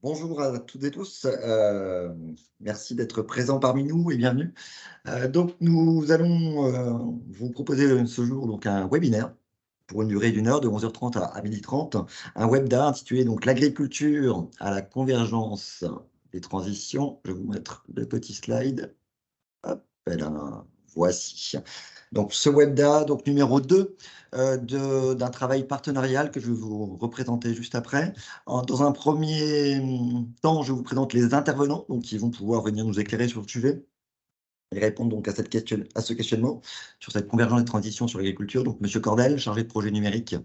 Bonjour à toutes et tous, merci d'être présents parmi nous et bienvenue. Donc nous allons, vous proposer, ce jour donc un webinaire pour une durée d'1 heure, de 11h30 à 12h30. Un webda intitulé donc «L'agriculture à la convergence des transitions». Je vais vous mettre le petit slide. Hop et là, voici. Donc ce webda, donc numéro 2 d'un travail partenarial que je vais vous représenter juste après. Dans un premier temps, je vous présente les intervenants, donc qui vont pouvoir venir nous éclairer sur le sujet et répondre donc à ce questionnement sur cette convergence des transitions sur l'agriculture. Donc Monsieur Cordel, chargé de projet numérique,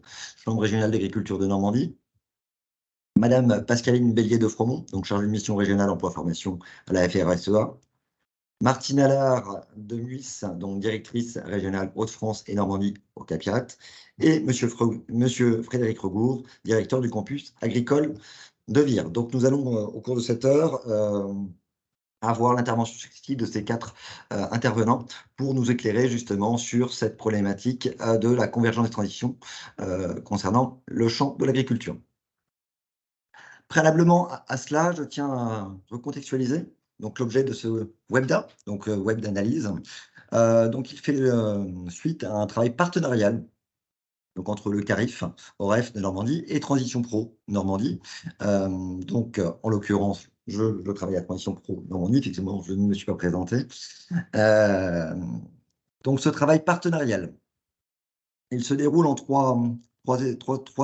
Chambre régionale d'agriculture de Normandie. Madame Pascaline Bellier de Fromont, donc chargée de mission régionale emploi formation à la FRSEA. Martine Allard de Muis, donc directrice régionale Hauts-de-France et Normandie au Capiat, et Monsieur Frédéric Regour, directeur du campus agricole de Vire. Donc nous allons, au cours de cette heure, avoir l'intervention successive de ces 4 intervenants pour nous éclairer justement sur cette problématique de la convergence des transitions concernant le champ de l'agriculture. Préalablement à cela, je tiens à recontextualiser donc l'objet de ce webda, donc web d'analyse. Donc il fait suite à un travail partenarial donc entre le CARIF, OREF de Normandie et Transition Pro Normandie. Donc en l'occurrence, je travaille à Transition Pro Normandie, effectivement, je ne me suis pas présenté. Donc ce travail partenarial, il se déroule en trois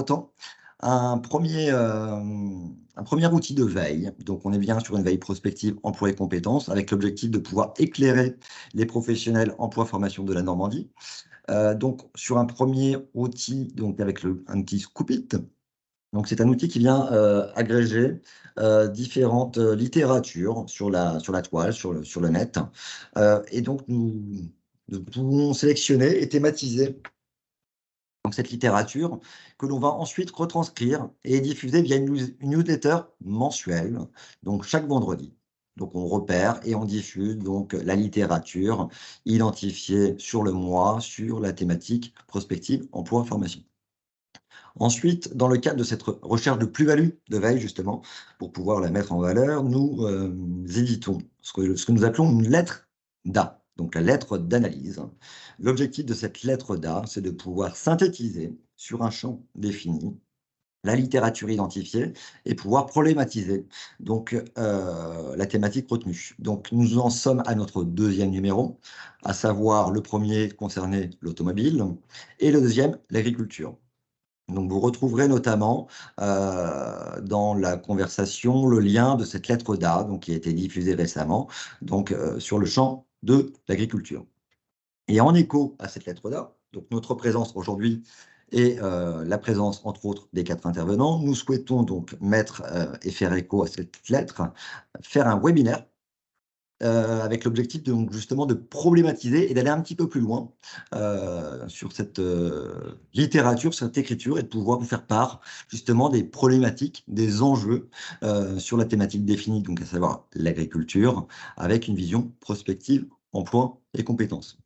temps. Un premier outil de veille, donc on est bien sur une veille prospective emploi et compétences, avec l'objectif de pouvoir éclairer les professionnels emploi formation de la Normandie. Donc sur un premier outil, donc avec un outil Scoopit. Donc c'est un outil qui vient agréger différentes littératures sur la toile, sur le net. Et donc nous pouvons sélectionner et thématiser donc cette littérature que l'on va ensuite retranscrire et diffuser via une newsletter mensuelle, donc chaque vendredi. Donc on repère et on diffuse donc la littérature identifiée sur le mois, sur la thématique prospective emploi formation. Ensuite, dans le cadre de cette recherche de plus-value de veille justement, pour pouvoir la mettre en valeur, nous éditons ce que nous appelons une lettre d'A, donc la lettre d'analyse. L'objectif de cette lettre d'A, c'est de pouvoir synthétiser sur un champ défini la littérature identifiée et pouvoir problématiser donc la thématique retenue. Donc nous en sommes à notre 2e numéro, à savoir le premier concerné l'automobile et le 2e l'agriculture. Donc vous retrouverez notamment dans la conversation le lien de cette lettre d'A, donc qui a été diffusée récemment, donc sur le champ de l'agriculture. Et en écho à cette lettre d'A, donc notre présence aujourd'hui et la présence entre autres des 4 intervenants, nous souhaitons donc mettre et faire écho à cette lettre, faire un webinaire avec l'objectif de donc justement de problématiser et d'aller un petit peu plus loin sur cette littérature, cette écriture et de pouvoir vous faire part justement des problématiques, des enjeux sur la thématique définie, donc à savoir l'agriculture, avec une vision prospective, emploi et compétences.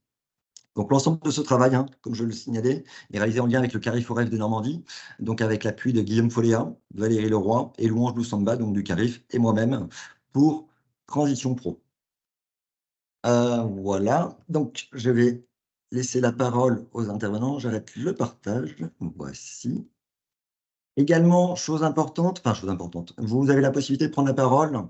Donc l'ensemble de ce travail, hein, comme je le signalais, est réalisé en lien avec le CARIF OREF de Normandie, donc avec l'appui de Guillaume Folléa, Valérie Leroy et Louange Loussamba, donc du CARIF, et moi-même pour Transition Pro. Voilà, donc je vais laisser la parole aux intervenants. J'arrête le partage. Voici. Également, chose importante, vous avez la possibilité de prendre la parole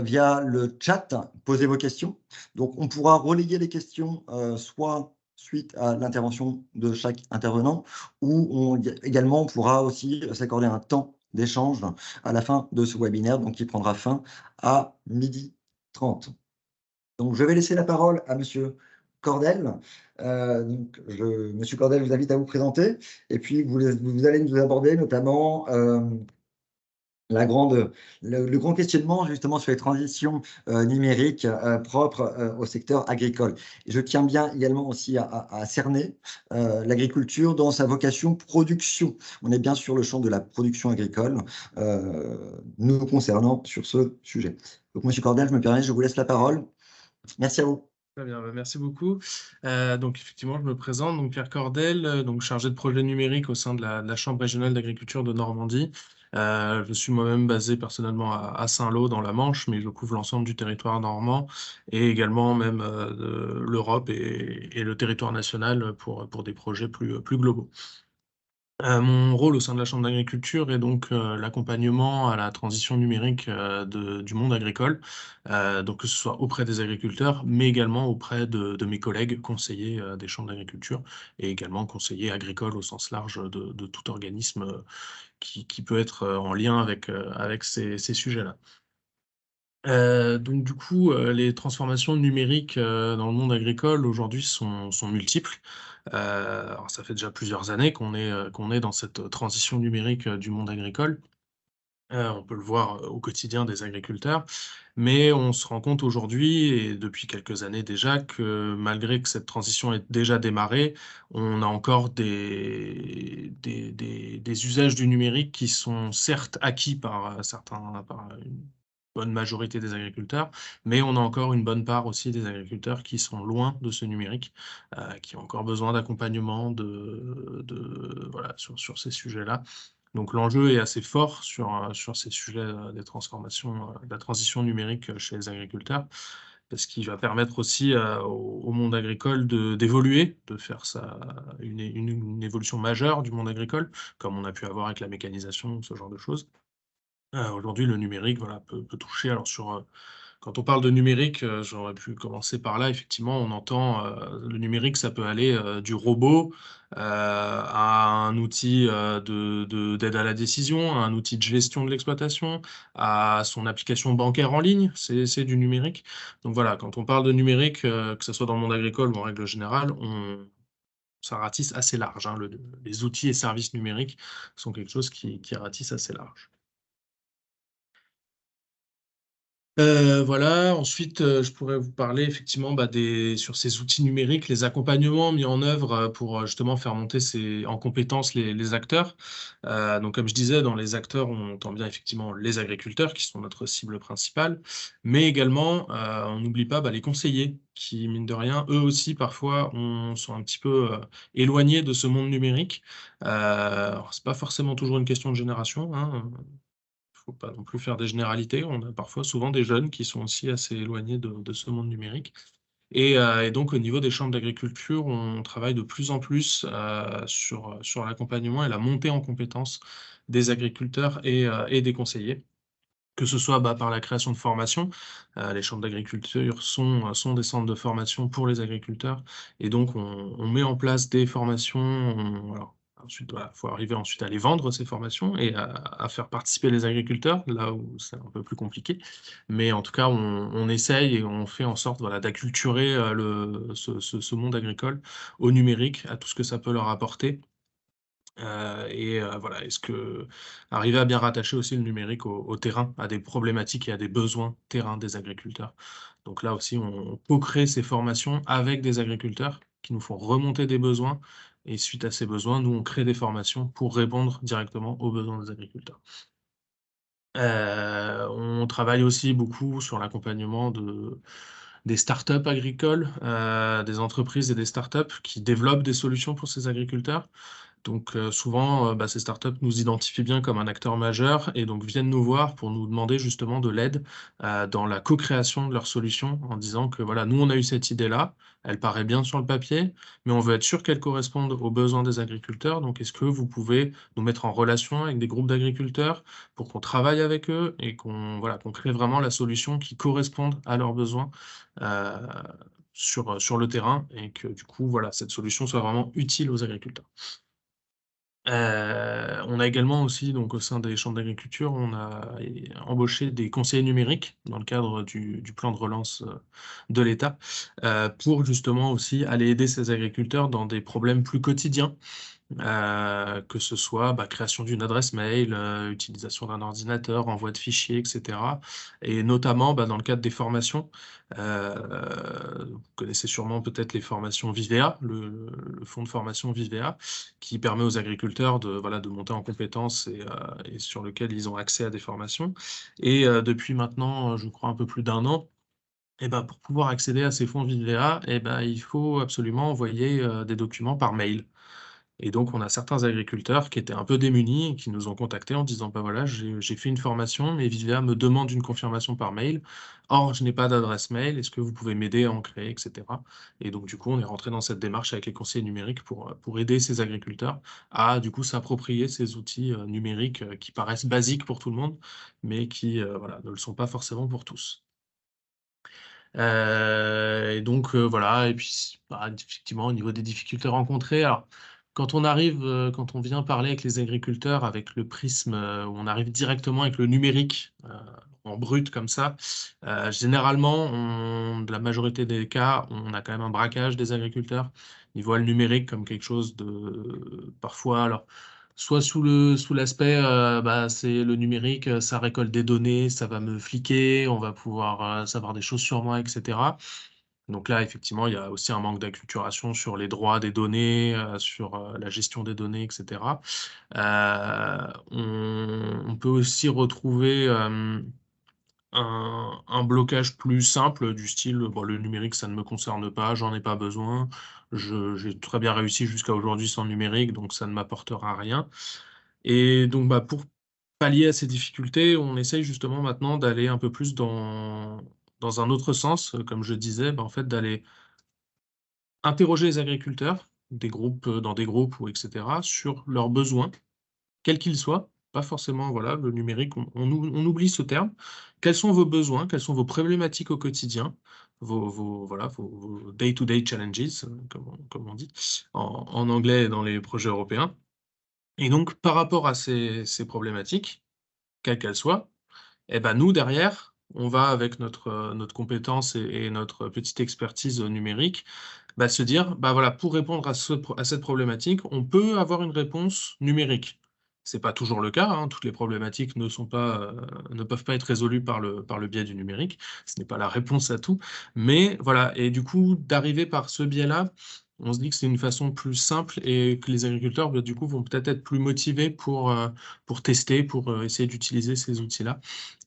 via le chat, poser vos questions. Donc on pourra relayer les questions soit suite à l'intervention de chaque intervenant ou également on pourra aussi s'accorder un temps d'échange à la fin de ce webinaire, donc qui prendra fin à 12h30. Donc, je vais laisser la parole à Monsieur Cordel. Monsieur Cordel, je vous invite à vous présenter et puis vous allez nous aborder notamment le grand questionnement justement sur les transitions numériques propres au secteur agricole. Et je tiens bien également aussi à cerner l'agriculture dans sa vocation production. On est bien sur le champ de la production agricole, nous concernant sur ce sujet. Donc, Monsieur Cordel, je me permets, je vous laisse la parole. Merci à vous. Très bien, merci beaucoup. Donc effectivement, je me présente, donc Pierre Cordel, donc chargé de projet numérique au sein de la Chambre régionale d'agriculture de Normandie. Je suis moi-même basé personnellement à Saint-Lô dans la Manche, mais je couvre l'ensemble du territoire normand et également même l'Europe et le territoire national pour des projets plus globaux. Mon rôle au sein de la Chambre d'agriculture est donc l'accompagnement à la transition numérique du monde agricole, donc que ce soit auprès des agriculteurs, mais également auprès de mes collègues conseillers des chambres d'agriculture et également conseillers agricoles au sens large de tout organisme qui peut être en lien avec ces sujets-là. Donc du coup, les transformations numériques dans le monde agricole aujourd'hui sont multiples. Alors ça fait déjà plusieurs années qu'on est dans cette transition numérique du monde agricole. On peut le voir au quotidien des agriculteurs, mais on se rend compte aujourd'hui et depuis quelques années déjà que malgré que cette transition ait déjà démarré, on a encore des usages du numérique qui sont certes acquis par par une bonne majorité des agriculteurs, mais on a encore une bonne part aussi des agriculteurs qui sont loin de ce numérique, qui ont encore besoin d'accompagnement voilà, sur ces sujets-là. Donc l'enjeu est assez fort sur ces sujets, des transformations, de la transition numérique, chez les agriculteurs. Parce qu'il va permettre aussi, au monde agricole d'évoluer, de faire une évolution majeure du monde agricole, comme on a pu avoir avec la mécanisation, ce genre de choses. Aujourd'hui, le numérique, voilà, peut toucher alors quand on parle de numérique, j'aurais pu commencer par là. Effectivement, on entend, le numérique, ça peut aller, du robot, à un outil, d'aide à la décision, à un outil de gestion de l'exploitation, à son application bancaire en ligne, c'est du numérique. Donc voilà, quand on parle de numérique, que ce soit dans le monde agricole ou en règle générale, ça ratisse assez large, hein. Les outils et services numériques sont quelque chose qui ratisse assez large. Voilà, ensuite, je pourrais vous parler effectivement, bah, sur ces outils numériques, les accompagnements mis en œuvre, pour, justement faire monter en compétences les acteurs. Donc comme je disais, dans les acteurs, on entend bien effectivement les agriculteurs qui sont notre cible principale, mais également, on n'oublie pas, bah, les conseillers qui, mine de rien, eux aussi parfois sont un petit peu, éloignés de ce monde numérique. Alors c'est pas forcément toujours une question de génération, hein, faut pas non plus faire des généralités. On a parfois souvent des jeunes qui sont aussi assez éloignés de ce monde numérique et donc au niveau des chambres d'agriculture, on travaille de plus en plus, sur l'accompagnement et la montée en compétences des agriculteurs et des conseillers. Que ce soit, bah, par la création de formations, les chambres d'agriculture sont des centres de formation pour les agriculteurs et donc on met en place des formations, alors ensuite, voilà, faut arriver ensuite à les vendre ces formations et à faire participer les agriculteurs, là où c'est un peu plus compliqué. Mais en tout cas, on essaye et on fait en sorte, voilà, d'acculturer, ce monde agricole au numérique, à tout ce que ça peut leur apporter. Voilà, arriver à bien rattacher aussi le numérique au terrain, à des problématiques et à des besoins terrain des agriculteurs. Donc là aussi, on co-crée ces formations avec des agriculteurs qui nous font remonter des besoins et suite à ces besoins, nous, on crée des formations pour répondre directement aux besoins des agriculteurs. On travaille aussi beaucoup sur l'accompagnement des startups agricoles, des entreprises et des startups qui développent des solutions pour ces agriculteurs. Donc, souvent, bah, ces startups nous identifient bien comme un acteur majeur et donc viennent nous voir pour nous demander justement de l'aide, dans la co-création de leurs solutions en disant que voilà, nous on a eu cette idée-là, elle paraît bien sur le papier, mais on veut être sûr qu'elle corresponde aux besoins des agriculteurs. Donc est-ce que vous pouvez nous mettre en relation avec des groupes d'agriculteurs pour qu'on travaille avec eux et qu'on crée vraiment la solution qui corresponde à leurs besoins, heu, sur le terrain et que du coup, voilà, cette solution soit vraiment utile aux agriculteurs. On a également aussi, donc au sein des chambres d'agriculture, on a embauché des conseillers numériques dans le cadre du plan de relance, de l'État, pour justement aussi aller aider ces agriculteurs dans des problèmes plus quotidiens. Que ce soit, bah, création d'une adresse mail, utilisation d'un ordinateur, envoi de fichiers et cetera et notamment, bah, dans le cadre des formations, vous connaissez sûrement peut-être les formations Vivea, le fonds de formation Vivea, qui permet aux agriculteurs voilà, de monter en compétences et sur lequel ils ont accès à des formations depuis maintenant, je crois un peu plus d'1 an et bah, pour pouvoir accéder à ces fonds Vivea et bah, il faut absolument envoyer, des documents par mail. Et donc, on a certains agriculteurs qui étaient un peu démunis et qui nous ont contactés en disant, bah voilà, j'ai fait une formation, mais Vivea me demande une confirmation par mail. Or, je n'ai pas d'adresse mail. Est-ce que vous pouvez m'aider à en créer, etc. Et donc, du coup, on est rentré dans cette démarche avec les conseillers numériques pour aider ces agriculteurs à, du coup, s'approprier ces outils numériques qui paraissent basiques pour tout le monde, mais qui, voilà, ne le sont pas forcément pour tous. Et donc, voilà. Et puis, bah, effectivement, au niveau des difficultés rencontrées, alors, quand on arrive, quand on vient parler avec les agriculteurs avec le prisme, où on arrive directement avec le numérique, en brut comme ça, généralement, la majorité des cas, on a quand même un braquage des agriculteurs. Ils voient le numérique comme quelque chose de, parfois, alors, soit sous l'aspect, bah, c'est le numérique, ça récolte des données, ça va me fliquer, on va pouvoir savoir des choses sur moi, etc. Donc là, effectivement, il y a aussi un manque d'acculturation sur les droits des données, sur la gestion des données, etc. On peut aussi retrouver un blocage plus simple du style, bon, le numérique, ça ne me concerne pas, j'en ai pas besoin, j'ai très bien réussi jusqu'à aujourd'hui sans numérique, donc ça ne m'apportera rien. Et donc, bah, pour pallier à ces difficultés, on essaye justement maintenant d'aller un peu plus dans un autre sens, comme je disais, bah, en fait, d'aller interroger les agriculteurs, dans des groupes ou etc., sur leurs besoins, quels qu'ils soient. Pas forcément, voilà, le numérique, on oublie ce terme. Quels sont vos besoins? Quelles sont vos problématiques au quotidien? Voilà, vos day-to-day challenges, comme on dit en anglais et dans les projets européens. Et donc, par rapport à ces problématiques, quelles qu'elles soient, et ben nous, derrière, on va avec notre compétence et notre petite expertise numérique, bah, se dire, bah voilà, pour répondre à cette problématique, on peut avoir une réponse numérique. C'est pas toujours le cas, hein, toutes les problématiques ne peuvent pas être résolues par le biais du numérique. Ce n'est pas la réponse à tout. Mais voilà, et du coup, d'arriver par ce biais-là, on se dit que c'est une façon plus simple et que les agriculteurs, bah, du coup, vont peut-être être plus motivés pour tester, pour essayer d'utiliser ces outils-là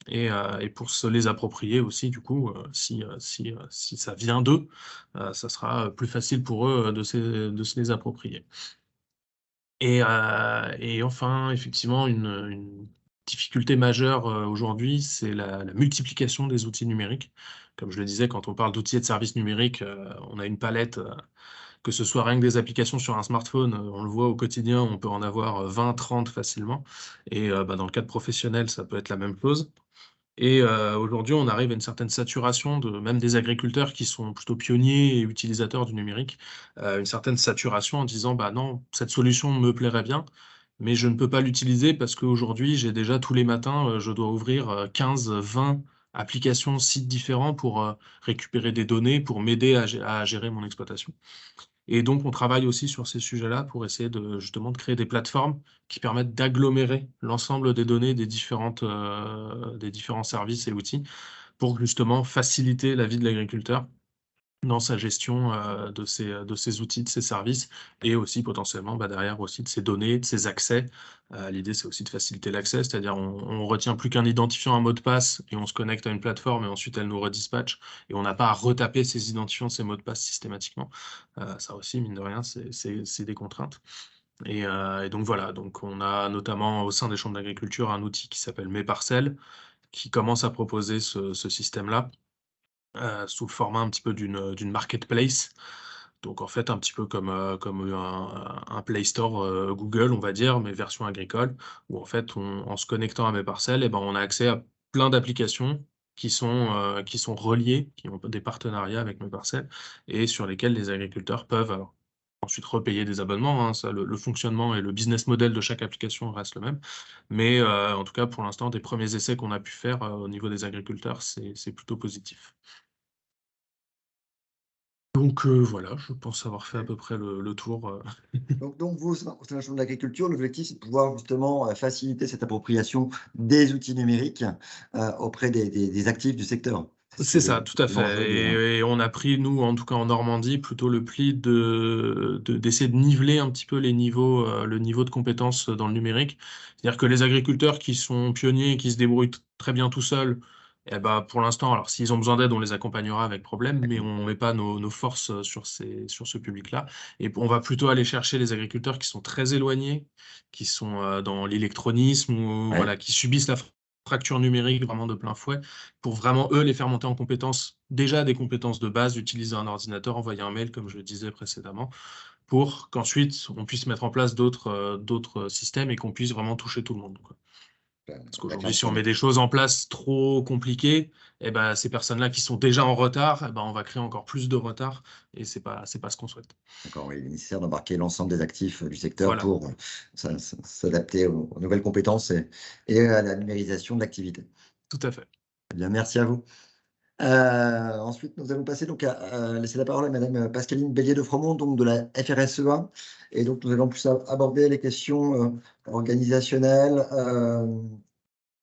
et pour se les approprier aussi, du coup, si ça vient d'eux, ça sera plus facile pour eux de se les approprier. Et enfin, effectivement, une difficulté majeure aujourd'hui, c'est la multiplication des outils numériques. Comme je le disais, quand on parle d'outils et de services numériques, on a une palette, que ce soit rien que des applications sur un smartphone, on le voit au quotidien, on peut en avoir 20, 30 facilement. Et bah, dans le cadre professionnel, ça peut être la même chose. Et aujourd'hui, on arrive à une certaine saturation même des agriculteurs qui sont plutôt pionniers et utilisateurs du numérique, une certaine saturation en disant: «Bah non, cette solution me plairait bien, mais je ne peux pas l'utiliser parce qu'aujourd'hui, j'ai déjà tous les matins, je dois ouvrir, 15-20 applications, sites différents pour, récupérer des données, pour m'aider à gérer mon exploitation». Et donc, on travaille aussi sur ces sujets-là pour essayer justement de créer des plateformes qui permettent d'agglomérer l'ensemble des données des différents services et outils pour justement faciliter la vie de l'agriculteur dans sa gestion de ces outils, de ces services et aussi potentiellement bah, derrière aussi de ces données, de ces accès. L'idée, c'est aussi de faciliter l'accès, c'est-à-dire on retient plus qu'un identifiant, un mot de passe et on se connecte à une plateforme et ensuite elle nous redispatche et on n'a pas à retaper ces identifiants, ces mots de passe systématiquement. Ça aussi, mine de rien, c'est des contraintes. Et donc voilà, donc on a notamment au sein des chambres d'agriculture un outil qui s'appelle Mes Parcelles qui commence à proposer ce système-là sous le format un petit peu d'une marketplace. Donc en fait, un petit peu comme un Play Store Google, on va dire, mais version agricole, où en fait, en se connectant à Mes Parcelles, et ben, on a accès à plein d'applications qui sont reliées, qui ont des partenariats avec Mes Parcelles, et sur lesquelles les agriculteurs peuvent alors, ensuite repayer des abonnements. Hein, ça, le fonctionnement et le business model de chaque application reste le même. Mais en tout cas, pour l'instant, des premiers essais qu'on a pu faire au niveau des agriculteurs, c'est plutôt positif. Donc voilà, je pense avoir fait à peu près le tour. Donc vous, au sein de la chambre d'agriculture, l'objectif, c'est de pouvoir justement, faciliter cette appropriation des outils numériques, auprès des actifs du secteur. C'est ça, tout à C'est l'enjeu fait. de Et on a pris, nous, en tout cas en Normandie, plutôt le pli d'essayer de niveler un petit peu le niveau de compétences dans le numérique. C'est-à-dire que les agriculteurs qui sont pionniers et qui se débrouillent très bien tout seuls, Eh ben, pour l'instant, alors s'ils ont besoin d'aide, on les accompagnera avec problème, mais on ne met pas nos forces sur ce public-là. Et on va plutôt aller chercher les agriculteurs qui sont très éloignés, qui sont dans l'électronisme ou Ouais. voilà, qui subissent la fracture numérique vraiment de plein fouet, pour vraiment eux les faire monter en compétences, déjà des compétences de base, utiliser un ordinateur, envoyer un mail, comme je le disais précédemment, pour qu'ensuite on puisse mettre en place d'autres systèmes et qu'on puisse vraiment toucher tout le monde, quoi. Parce qu'aujourd'hui, D'accord, si très on bien. met des choses en place trop compliquées, eh ben, ces personnes-là qui sont déjà en retard, eh ben, on va créer encore plus de retard et c'est pas ce qu'on souhaite. D'accord, oui, il est nécessaire d'embarquer l'ensemble des actifs du secteur Voilà, pour s'adapter aux nouvelles compétences et à la numérisation de l'activité. tout à fait. Eh bien, merci à vous. Ensuite, nous allons passer donc à laisser la parole à madame Pascaline Bellier de Fromont, donc de la FRSEA. Et donc, nous allons plus aborder les questions organisationnelles,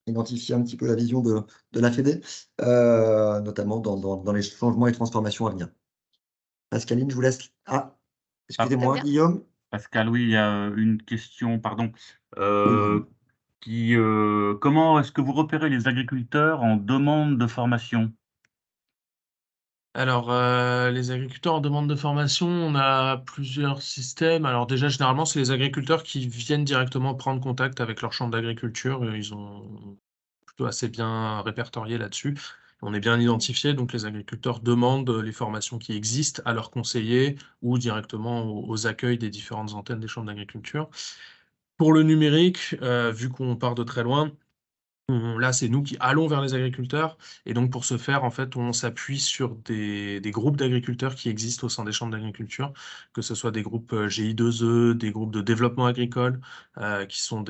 identifier un petit peu la vision de la Fédé, notamment dans les changements et transformations à venir. Pascaline, je vous laisse. Ah, Ah, Très excusez-moi, bien. Guillaume. Pascal, oui, il y a une question, pardon, Oui. comment est-ce que vous repérez les agriculteurs en demande de formation? Alors, les agriculteurs en demande de formation, on a plusieurs systèmes. Alors déjà, généralement, c'est les agriculteurs qui viennent directement prendre contact avec leur chambre d'agriculture. Ils ont plutôt assez bien répertorié là-dessus. On est bien identifié, donc les agriculteurs demandent les formations qui existent à leurs conseillers ou directement aux accueils des différentes antennes des chambres d'agriculture. Pour le numérique, vu qu'on part de très loin, là, c'est nous qui allons vers les agriculteurs. Et donc, pour ce faire, en fait, on s'appuie sur des groupes d'agriculteurs qui existent au sein des chambres d'agriculture, que ce soit des groupes GI2E, des groupes de développement agricole, qui sont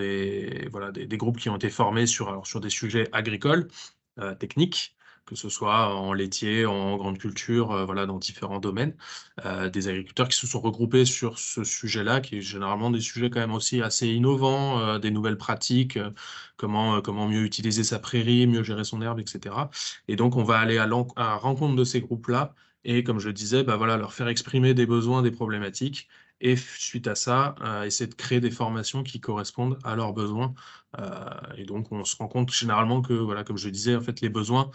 voilà, des groupes qui ont été formés sur des sujets agricoles, techniques, que ce soit en laitier, en grande culture, voilà, dans différents domaines. Des agriculteurs qui se sont regroupés sur ce sujet-là, qui est généralement des sujets quand même aussi assez innovants, des nouvelles pratiques, comment mieux utiliser sa prairie, mieux gérer son herbe, etc. Et donc, on va aller à la rencontre de ces groupes-là et, comme je disais, bah voilà, leur faire exprimer des besoins, des problématiques. Et suite à ça, essayer de créer des formations qui correspondent à leurs besoins. Et donc, on se rend compte généralement que, voilà, comme je disais, en fait, les besoins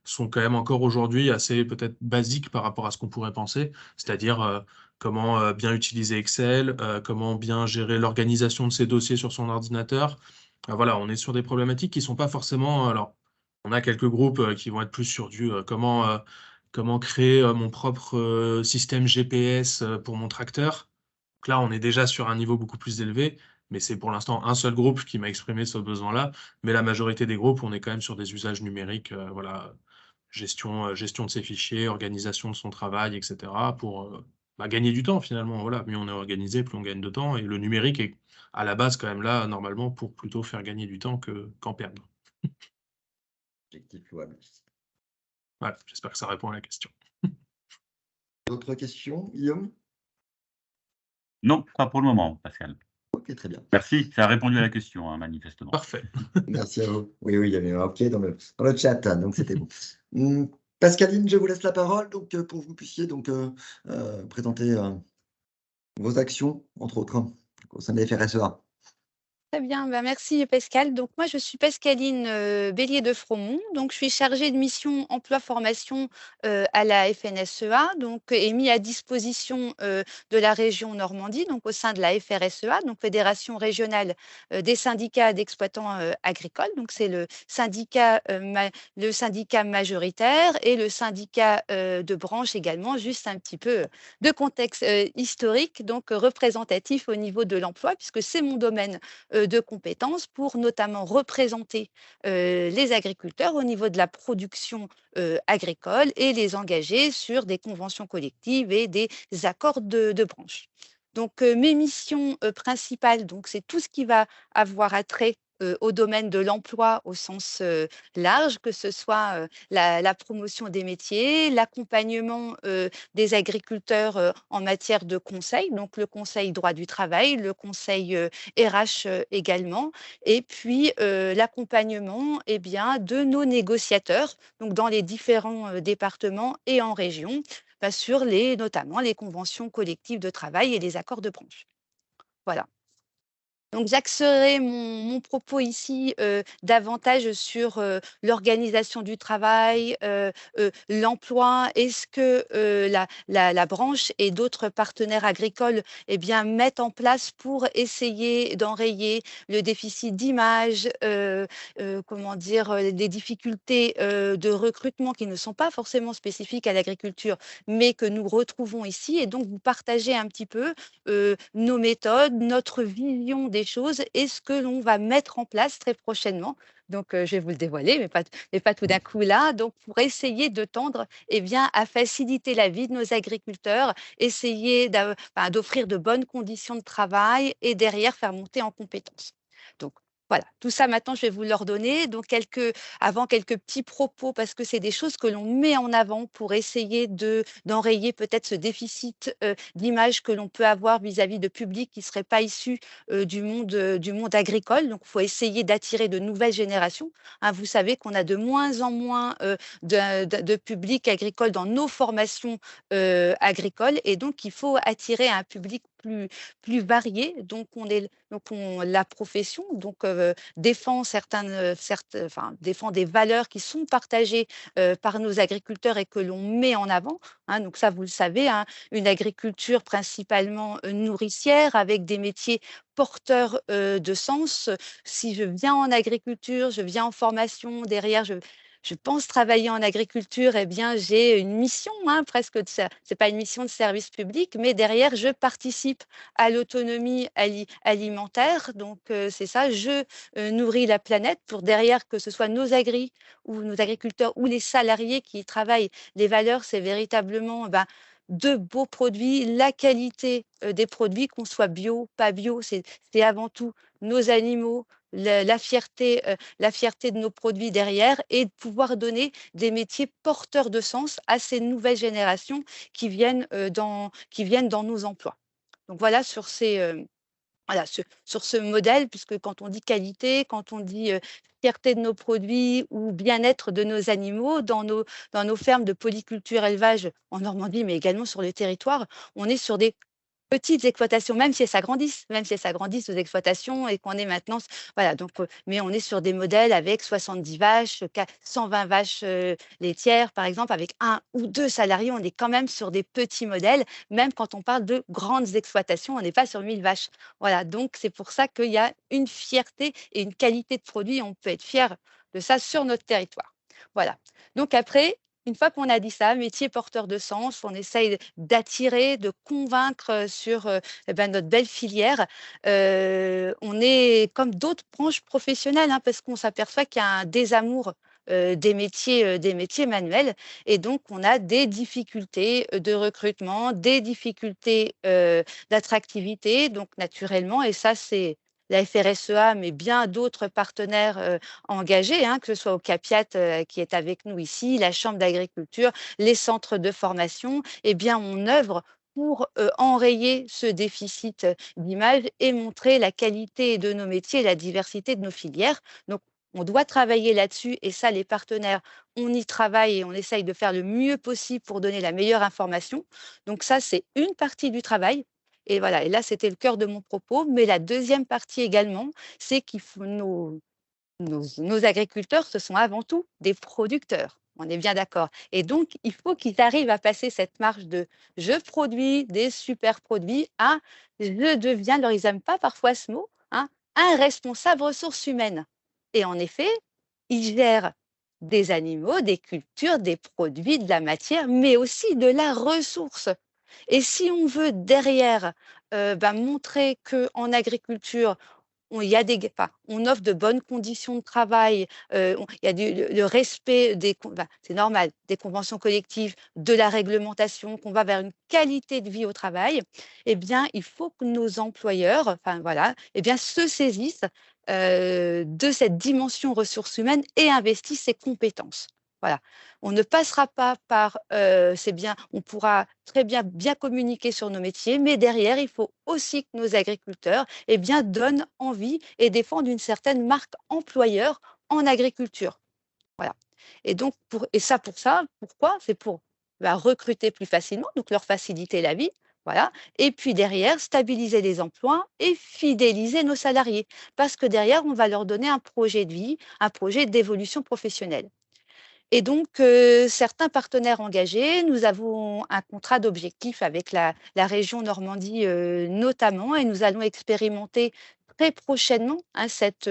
sont quand même encore aujourd'hui assez peut-être basiques par rapport à ce qu'on pourrait penser, c'est-à-dire comment bien utiliser Excel, comment bien gérer l'organisation de ses dossiers sur son ordinateur. Voilà, on est sur des problématiques qui sont pas forcément. Alors, on a quelques groupes qui vont être plus sur du comment créer mon propre système GPS pour mon tracteur. Donc là, on est déjà sur un niveau beaucoup plus élevé, mais c'est pour l'instant un seul groupe qui m'a exprimé ce besoin-là. Mais la majorité des groupes, on est quand même sur des usages numériques, voilà, gestion de ses fichiers, organisation de son travail, etc. pour bah, gagner du temps finalement. Voilà, mieux on est organisé, plus on gagne de temps. Et le numérique est à la base quand même là, normalement, pour plutôt faire gagner du temps qu'en perdre. Objectif louable. Voilà, j'espère que ça répond à la question. D'autres questions, Guillaume? Non, pas pour le moment, Pascal. Ok, très bien. Merci, ça a répondu à la question, hein, manifestement. Parfait. Merci à vous. Oui, il y avait un OK dans le chat, donc c'était bon. Pascaline, je vous laisse la parole donc, pour que vous puissiez donc, présenter, vos actions, entre autres, hein, au sein de la FRSEA. Très bien, bah, merci Pascal. Donc moi, je suis Pascaline Bellier de Fromont. Donc je suis chargée de mission emploi-formation à la FNSEA, donc et mis à disposition de la région Normandie, donc au sein de la FRSEA, donc Fédération régionale des syndicats d'exploitants agricoles. Donc c'est le syndicat majoritaire et le syndicat de branche également, juste un petit peu de contexte historique, donc représentatif au niveau de l'emploi, puisque c'est mon domaine de compétences pour notamment représenter les agriculteurs au niveau de la production agricole et les engager sur des conventions collectives et des accords de branche. Donc, mes missions principales, donc, c'est tout ce qui va avoir attrait au domaine de l'emploi au sens large, que ce soit la promotion des métiers, l'accompagnement des agriculteurs en matière de conseil, donc le conseil droit du travail, le conseil RH également, et puis l'accompagnement eh bien, de nos négociateurs, donc dans les différents départements et en région, bah, sur notamment les conventions collectives de travail et les accords de branche. Voilà. Donc j'axerai mon propos ici, davantage sur, l'organisation du travail, l'emploi. Est-ce que, la branche et d'autres partenaires agricoles, eh bien, mettent en place pour essayer d'enrayer le déficit d'image, comment dire? Des difficultés, de recrutement qui ne sont pas forcément spécifiques à l'agriculture, mais que nous retrouvons ici, et donc vous partagez un petit peu, nos méthodes, notre vision des choses et ce que l'on va mettre en place très prochainement. Donc, je vais vous le dévoiler, mais pas tout d'un coup là. Donc, pour essayer de tendre, eh bien, à faciliter la vie de nos agriculteurs, essayer d'offrir de bonnes conditions de travail et derrière faire monter en compétences. Donc, voilà, tout ça maintenant, je vais vous l'ordonner. Donc, quelques petits propos, parce que c'est des choses que l'on met en avant pour essayer d'enrayer peut-être ce déficit d'image que l'on peut avoir vis-à-vis de publics qui ne seraient pas issus du monde agricole. Donc, il faut essayer d'attirer de nouvelles générations. Hein. Vous savez qu'on a de moins en moins de publics agricoles dans nos formations agricoles, et donc il faut attirer un public plus varié. La profession défend défend des valeurs qui sont partagées par nos agriculteurs et que l'on met en avant. Hein. Donc ça, vous le savez, hein, une agriculture principalement nourricière avec des métiers porteurs de sens. Si je viens en agriculture, je viens en formation, derrière je pense travailler en agriculture, eh bien, j'ai une mission, hein, presque c'est pas une mission de service public, mais derrière, je participe à l'autonomie alimentaire. Donc, c'est ça, je nourris la planète pour derrière, que ce soit ou nos agriculteurs ou les salariés qui y travaillent. Les valeurs, c'est véritablement de beaux produits, la qualité des produits, qu'on soit bio, pas bio, c'est avant tout nos animaux, la fierté de nos produits derrière, et de pouvoir donner des métiers porteurs de sens à ces nouvelles générations qui viennent dans nos emplois. Donc voilà sur ce modèle, puisque quand on dit qualité, quand on dit, fierté de nos produits ou bien-être de nos animaux dans nos fermes de polyculture élevage en Normandie, mais également sur le territoire, on est sur des petites exploitations, même si elles s'agrandissent aux exploitations et qu'on est maintenant voilà donc mais on est sur des modèles avec 70 vaches, 120 vaches, laitières par exemple, avec un ou 2 salariés. On est quand même sur des petits modèles, même quand on parle de grandes exploitations, on n'est pas sur 1000 vaches. Voilà, donc c'est pour ça qu'il y a une fierté et une qualité de produit. On peut être fier de ça sur notre territoire. Voilà, donc après, une fois qu'on a dit ça, métier porteur de sens, on essaye d'attirer, de convaincre, sur, notre belle filière. On est comme d'autres branches professionnelles, hein, parce qu'on s'aperçoit qu'il y a un désamour, des métiers manuels, et donc on a des difficultés, de recrutement, des difficultés, d'attractivité. Donc naturellement, et ça c'est la FRSEA, mais bien d'autres partenaires, engagés, hein, que ce soit au CAPIAT, qui est avec nous ici, la chambre d'agriculture, les centres de formation, eh bien, on œuvre pour enrayer ce déficit d'image et montrer la qualité de nos métiers et la diversité de nos filières. Donc, on doit travailler là-dessus, et ça, les partenaires, on y travaille et on essaye de faire le mieux possible pour donner la meilleure information. Donc ça, c'est une partie du travail. Et voilà, et là, c'était le cœur de mon propos. Mais la deuxième partie également, c'est qu'il faut nos agriculteurs, ce sont avant tout des producteurs. On est bien d'accord. Et donc, il faut qu'ils arrivent à passer cette marche de je produis des super produits à je deviens, alors ils n'aiment pas parfois ce mot, hein, un responsable ressources humaines. Et en effet, ils gèrent des animaux, des cultures, des produits, de la matière, mais aussi de la ressource. Et si on veut derrière montrer qu'en agriculture, il y a on offre de bonnes conditions de travail, il y a le respect c'est normal, des conventions collectives, de la réglementation, qu'on va vers une qualité de vie au travail, eh bien, il faut que nos employeurs, enfin voilà, eh bien, se saisissent, de cette dimension ressources humaines et investissent ces compétences. Voilà. On ne passera pas par, c'est bien, on pourra très bien communiquer sur nos métiers, mais derrière, il faut aussi que nos agriculteurs, eh bien, donnent envie et défendent une certaine marque employeur en agriculture. Voilà. Et donc pour ça, pourquoi? C'est pour, recruter plus facilement, donc leur faciliter la vie, Voilà. Et puis derrière, stabiliser les emplois et fidéliser nos salariés. Parce que derrière, on va leur donner un projet de vie, un projet d'évolution professionnelle. Et donc, certains partenaires engagés, nous avons un contrat d'objectifs avec la région Normandie, notamment, et nous allons expérimenter très prochainement, hein, cette,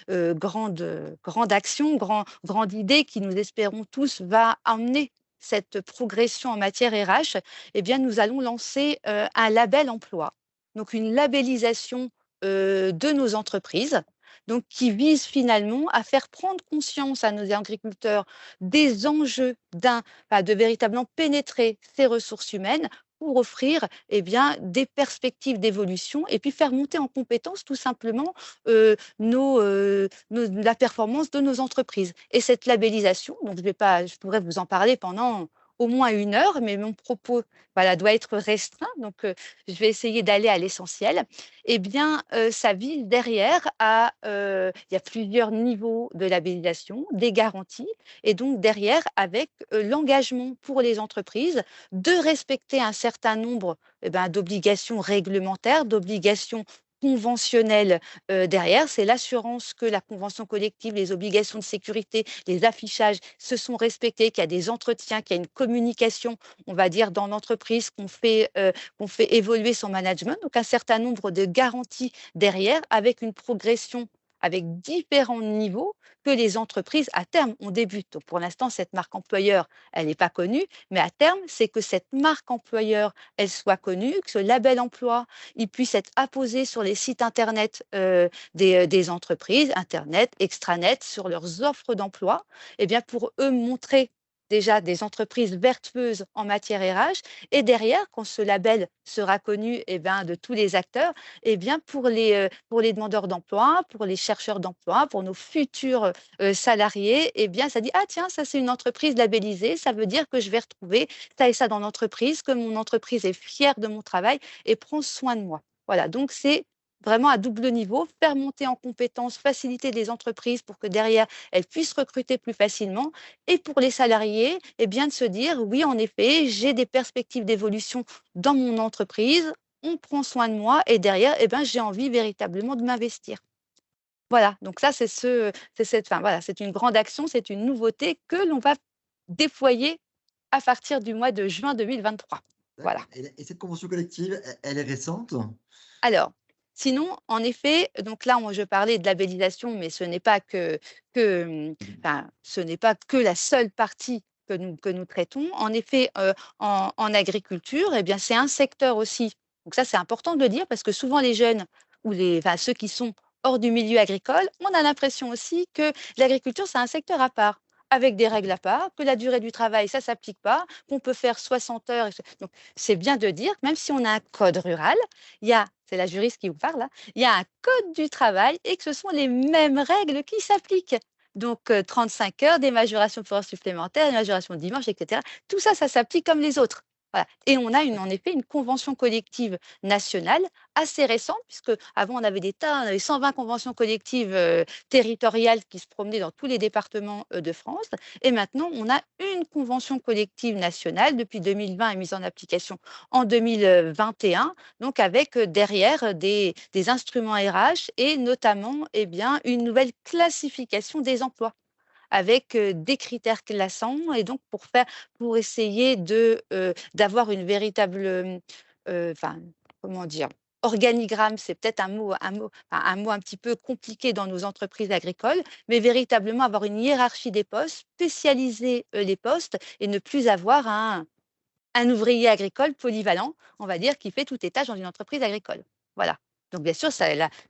grande action, grande idée qui, nous espérons tous, va amener cette progression en matière RH. Eh bien, nous allons lancer, un label emploi. Donc une labellisation, de nos entreprises, donc qui vise finalement à faire prendre conscience à nos agriculteurs des enjeux de véritablement pénétrer ces ressources humaines pour offrir, eh bien, des perspectives d'évolution et puis faire monter en compétence tout simplement, la performance de nos entreprises. Et cette labellisation, donc je pourrais vous en parler pendant au moins 1 heure, mais mon propos, voilà, doit être restreint, donc je vais essayer d'aller à l'essentiel. Eh bien, ça vise derrière il y a plusieurs niveaux de labellisation, des garanties et donc derrière avec, l'engagement pour les entreprises de respecter un certain nombre, d'obligations réglementaires, d'obligations conventionnelles, derrière. C'est l'assurance que la convention collective, les obligations de sécurité, les affichages se sont respectés, qu'il y a des entretiens, qu'il y a une communication, on va dire, dans l'entreprise, qu'on fait évoluer son management. Donc un certain nombre de garanties derrière avec une progression avec différents niveaux que les entreprises, à terme, on débute. Donc, pour l'instant, cette marque employeur, elle n'est pas connue, mais à terme, c'est que cette marque employeur, elle soit connue, que ce label emploi, il puisse être apposé sur les sites internet des entreprises, internet, extranet, sur leurs offres d'emploi, et bien pour eux montrer déjà des entreprises vertueuses en matière RH et derrière, quand ce label sera connu de tous les acteurs, pour les demandeurs d'emploi, pour les chercheurs d'emploi, pour nos futurs salariés, ça dit: «Ah tiens, ça c'est une entreprise labellisée, ça veut dire que je vais retrouver ça et ça dans l'entreprise, que mon entreprise est fière de mon travail et prend soin de moi». Voilà, donc c'est vraiment à double niveau, faire monter en compétences, faciliter les entreprises pour que derrière, elles puissent recruter plus facilement et pour les salariés, de se dire: «Oui, en effet, j'ai des perspectives d'évolution dans mon entreprise, on prend soin de moi et derrière, j'ai envie véritablement de m'investir». Voilà, donc ça, c'est cette enfin, voilà, c'est une grande action, c'est une nouveauté que l'on va déployer à partir du mois de juin 2023. Voilà. D'accord, et cette convention collective, elle est récente? Alors, sinon, en effet, donc là, moi, je parlais de labellisation, mais ce n'est pas ce n'est pas que la seule partie que nous traitons. En effet, en agriculture, c'est un secteur aussi, donc ça, c'est important de le dire parce que souvent les jeunes ou ceux qui sont hors du milieu agricole, on a l'impression aussi que l'agriculture, c'est un secteur à part, avec des règles à part, que la durée du travail, ça s'applique pas, qu'on peut faire 60 heures donc c'est bien de dire que même si on a un code rural, il y a c'est la juriste qui vous parle là, il y a un code du travail et que ce sont les mêmes règles qui s'appliquent. Donc 35 heures, des majorations pour heures supplémentaires, des majorations de dimanche et cetera. Tout ça, ça s'applique comme les autres. Voilà, et on a en effet une convention collective nationale assez récente puisque avant on avait on avait 120 conventions collectives, territoriales qui se promenaient dans tous les départements, de France et maintenant on a une convention collective nationale depuis 2020 et mise en application en 2021, donc avec, derrière, des instruments RH et notamment, une nouvelle classification des emplois avec, des critères classants et donc pour essayer d'avoir une véritable, enfin, comment dire? Organigramme, c'est peut-être un mot un petit peu compliqué dans nos entreprises agricoles, mais véritablement avoir une hiérarchie des postes, spécialiser, les postes et ne plus avoir un ouvrier agricole polyvalent, on va dire, qui fait toutes les tâches dans une entreprise agricole. Voilà. Donc bien sûr, ça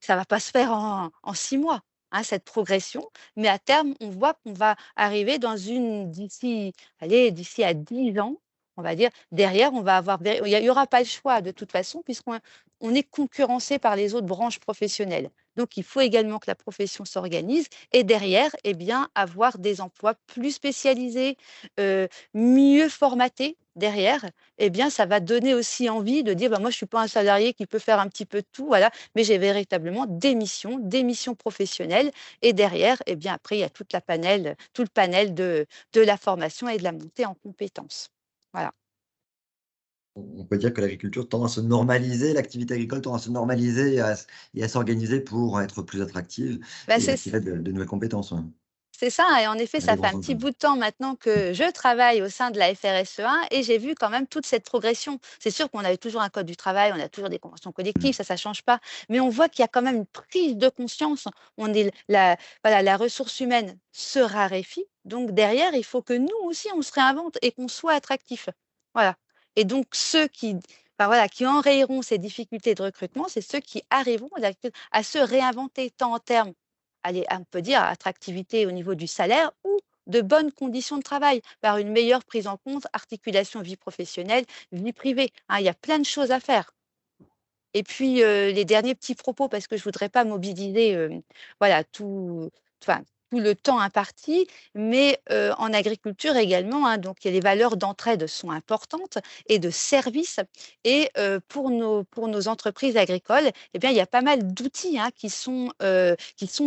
va pas se faire en 6 mois, hein, cette progression, mais à terme, on voit qu'on va arriver d'ici à 10 ans, on va dire, derrière, on va avoir il y aura pas le choix de toute façon puisqu'on est concurrencé par les autres branches professionnelles. Donc il faut également que la profession s'organise et derrière, avoir des emplois plus spécialisés, mieux formatés derrière, ça va donner aussi envie de dire: «Bah, moi, je suis pas un salarié qui peut faire un petit peu de tout, voilà, mais j'ai véritablement des missions professionnelles» et derrière, après, il y a tout le panel de la formation et de la montée en compétences. Voilà. On peut dire que l'agriculture tend à se normaliser, l'activité agricole tend à se normaliser et à s'organiser pour être plus attractive Bah, et c'est attirer de nouvelles compétences, ouais. C'est ça et en effet, On a des ça fait grands un petit enjeux. bout de temps maintenant que je travaille au sein de la FRSEA et j'ai vu quand même toute cette progression. C'est sûr qu'on avait toujours un code du travail, on a toujours des conventions collectives, Mmh. ça change pas, mais on voit qu'il y a quand même une prise de conscience. On est la Voilà, la ressource humaine se raréfie, donc derrière, il faut que nous aussi, on se réinvente et qu'on soit attractif. Voilà et donc ceux qui voilà, qui enrayeront ces difficultés de recrutement, c'est ceux qui arriveront à se réinventer tant en termes allez, on peut dire attractivité au niveau du salaire ou de bonnes conditions de travail par une meilleure prise en compte, articulation vie professionnelle, vie privée. Hein, il y a plein de choses à faire. Et puis, les derniers petits propos parce que je voudrais pas mobiliser, voilà enfin, tout le temps imparti, mais, en agriculture également, hein, donc il y a les valeurs d'entraide sont importantes et de service et pour nos entreprises agricoles eh bien, il y a pas mal d'outils, hein, qui sont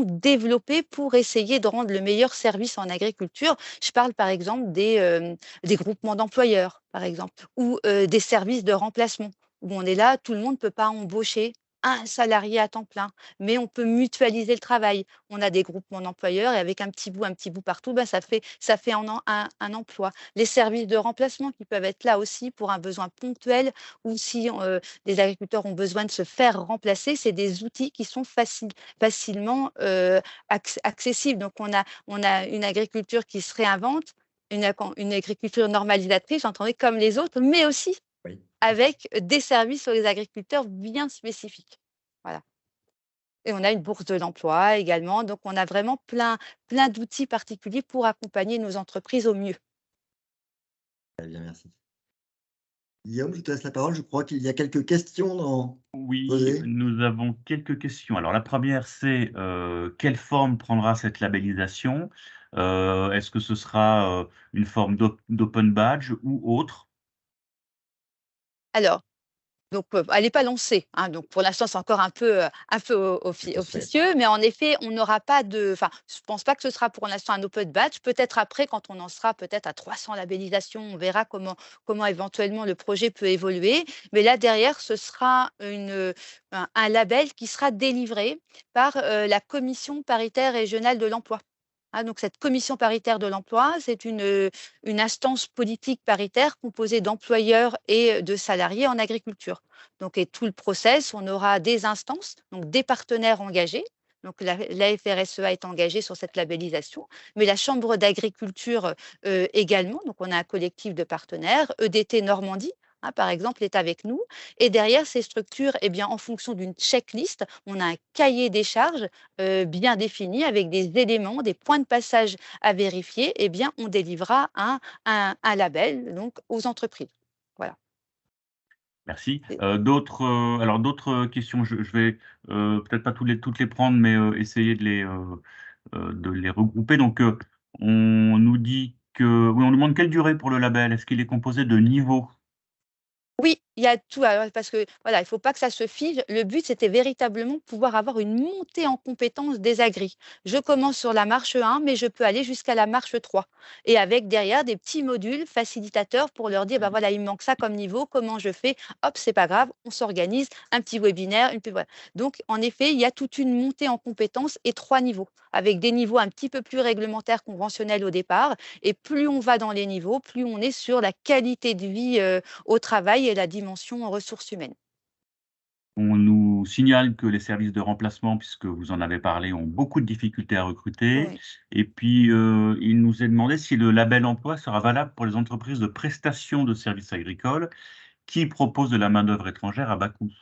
développés pour essayer de rendre le meilleur service en agriculture. Je parle par exemple des groupements d'employeurs, par exemple, ou, des services de remplacement où on est là, tout le monde ne peut pas embaucher un salarié à temps plein, mais on peut mutualiser le travail. On a des groupements d'employeurs et avec un petit bout partout, ben, ça fait un emploi. Les services de remplacement qui peuvent être là aussi pour un besoin ponctuel ou si les agriculteurs ont besoin de se faire remplacer, c'est des outils qui sont facilement accessibles. Donc on a une agriculture qui se réinvente, une agriculture normalisatrice, j'entendais comme les autres, mais aussi Oui. avec des services aux agriculteurs bien spécifiques. Voilà et on a une bourse de l'emploi également, donc on a vraiment plein d'outils particuliers pour accompagner nos entreprises au mieux. Très bien, merci. Guillaume, je te laisse la parole. Je crois qu'il y a quelques questions dans Oui, posées. nous avons quelques questions. Alors la première, c'est, quelle forme prendra cette labellisation? Est-ce que ce sera, une forme d'open badge ou autre? Alors donc, elle n'est pas lancée, hein, donc pour l'instant, c'est encore un peu Ça peut se faire. officieux, mais en effet, on n'aura pas de enfin, je pense pas que ce sera pour l'instant un open badge. Peut-être après, quand on en sera peut-être à 300 labellisations, on verra comment éventuellement le projet peut évoluer. Mais là, derrière, ce sera un label qui sera délivré par, la commission paritaire régionale de l'emploi. Ah donc cette commission paritaire de l'emploi, c'est une instance politique paritaire composée d'employeurs et de salariés en agriculture. Donc et tout le process, on aura des instances, donc des partenaires engagés. Donc la FRSEA est engagée sur cette labellisation, mais la chambre d'agriculture, également. Donc on a un collectif de partenaires, EDT Normandie, hein, par exemple, est avec nous et derrière ces structures eh bien, en fonction d'une checklist, on a un cahier des charges bien définis avec des éléments, des points de passage à vérifier, eh bien, on délivrera un label donc aux entreprises. Voilà. Merci. Et D'autres questions, je vais, peut-être pas toutes les prendre, mais, essayer de les regrouper. Donc, on nous dit que oui, on demande quelle durée pour le label? Est-ce qu'il est composé de niveaux? oui, il y a tout alors parce que voilà, il faut pas que ça se fige. Le but, c'était véritablement de pouvoir avoir une montée en compétences des agris. Je commence sur la marche 1, mais je peux aller jusqu'à la marche 3 et avec derrière des petits modules facilitateurs pour leur dire: «Bah, voilà, il me manque ça comme niveau, comment je fais?» Hop, c'est pas grave, on s'organise, un petit webinaire, une p voilà. Donc en effet, il y a toute une montée en compétences et 3 niveaux, avec des niveaux un petit peu plus réglementaires, conventionnels au départ et plus on va dans les niveaux, plus on est sur la qualité de vie, au travail et la dimension ressources humaines. On nous signale que les services de remplacement, puisque vous en avez parlé, ont beaucoup de difficultés à recruter. Oui. Et puis, il nous est demandé si le label emploi sera valable pour les entreprises de prestation de services agricoles qui proposent de la main-d'œuvre étrangère à bas coût.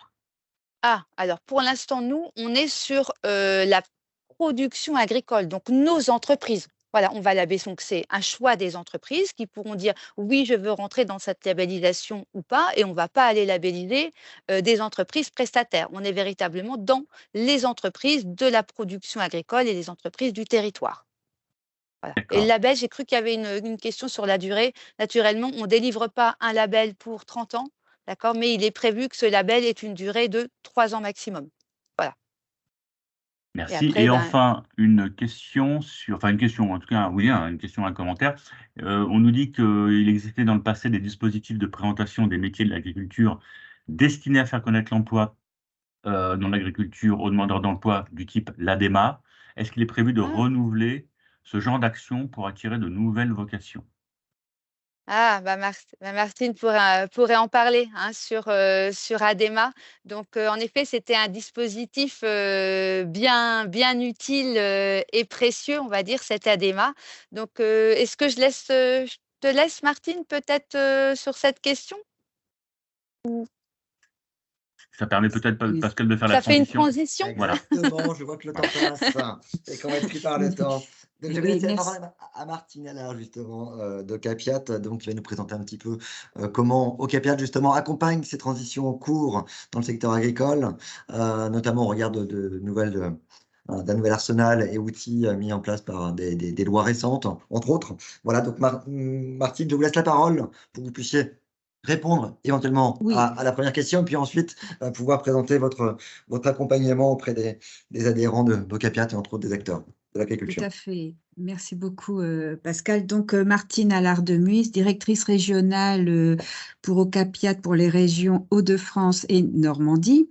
Ah, alors pour l'instant, nous, on est sur, la production agricole, donc nos entreprises. Voilà, on va labelliser donc c'est un choix des entreprises qui pourront dire: «Oui, je veux rentrer dans cette labellisation ou pas» et on ne va pas aller labelliser, des entreprises prestataires. On est véritablement dans les entreprises de la production agricole et les entreprises du territoire. Voilà et le D'accord. label, j'ai cru qu'il y avait une question sur la durée. Naturellement, on ne délivre pas un label pour 30 ans, d'accord? Mais il est prévu que ce label ait une durée de 3 ans maximum. Voilà. Merci. après, Et ben, enfin, une question enfin une question, en tout cas, oui, une question, un commentaire. On nous dit qu'il existait dans le passé des dispositifs de présentation des métiers de l'agriculture destinés à faire connaître l'emploi dans l'agriculture aux demandeurs d'emploi du type l'ADEMA. Est-ce qu'il est prévu de ah. renouveler ce genre d'action pour attirer de nouvelles vocations? Ah, Martine pourrait en parler, hein, sur ADEMA. Donc, en effet, c'était un dispositif, bien utile, et précieux, on va dire, cet ADEMA. Donc, est-ce que je te laisse Martine peut-être, sur cette question? Ça permet peut-être, Excuse. Pascal, de faire la Ça fait une transition. transition? Voilà. Exactement, je vois que le temps passe et qu'on va être pris par le temps. Donc, je vais Oui, laisser la merci. parole à Martine Allard, justement, d'Ocapiat, donc qui va nous présenter un petit peu comment Ocapiat, justement, accompagne ces transitions en cours dans le secteur agricole, notamment au regard d'un nouvel arsenal et outils mis en place par des lois récentes, entre autres. Voilà, donc Martine, je vous laisse la parole pour que vous puissiez répondre éventuellement Oui, à la première question, puis ensuite pouvoir présenter votre accompagnement auprès des adhérents d'Ocapiat et entre autres des acteurs de tout l'agriculture. à fait. Merci beaucoup, Pascal. Donc, Martine Allard-Demuys, directrice régionale pour Ocapiat pour les régions Hauts-de-France et Normandie.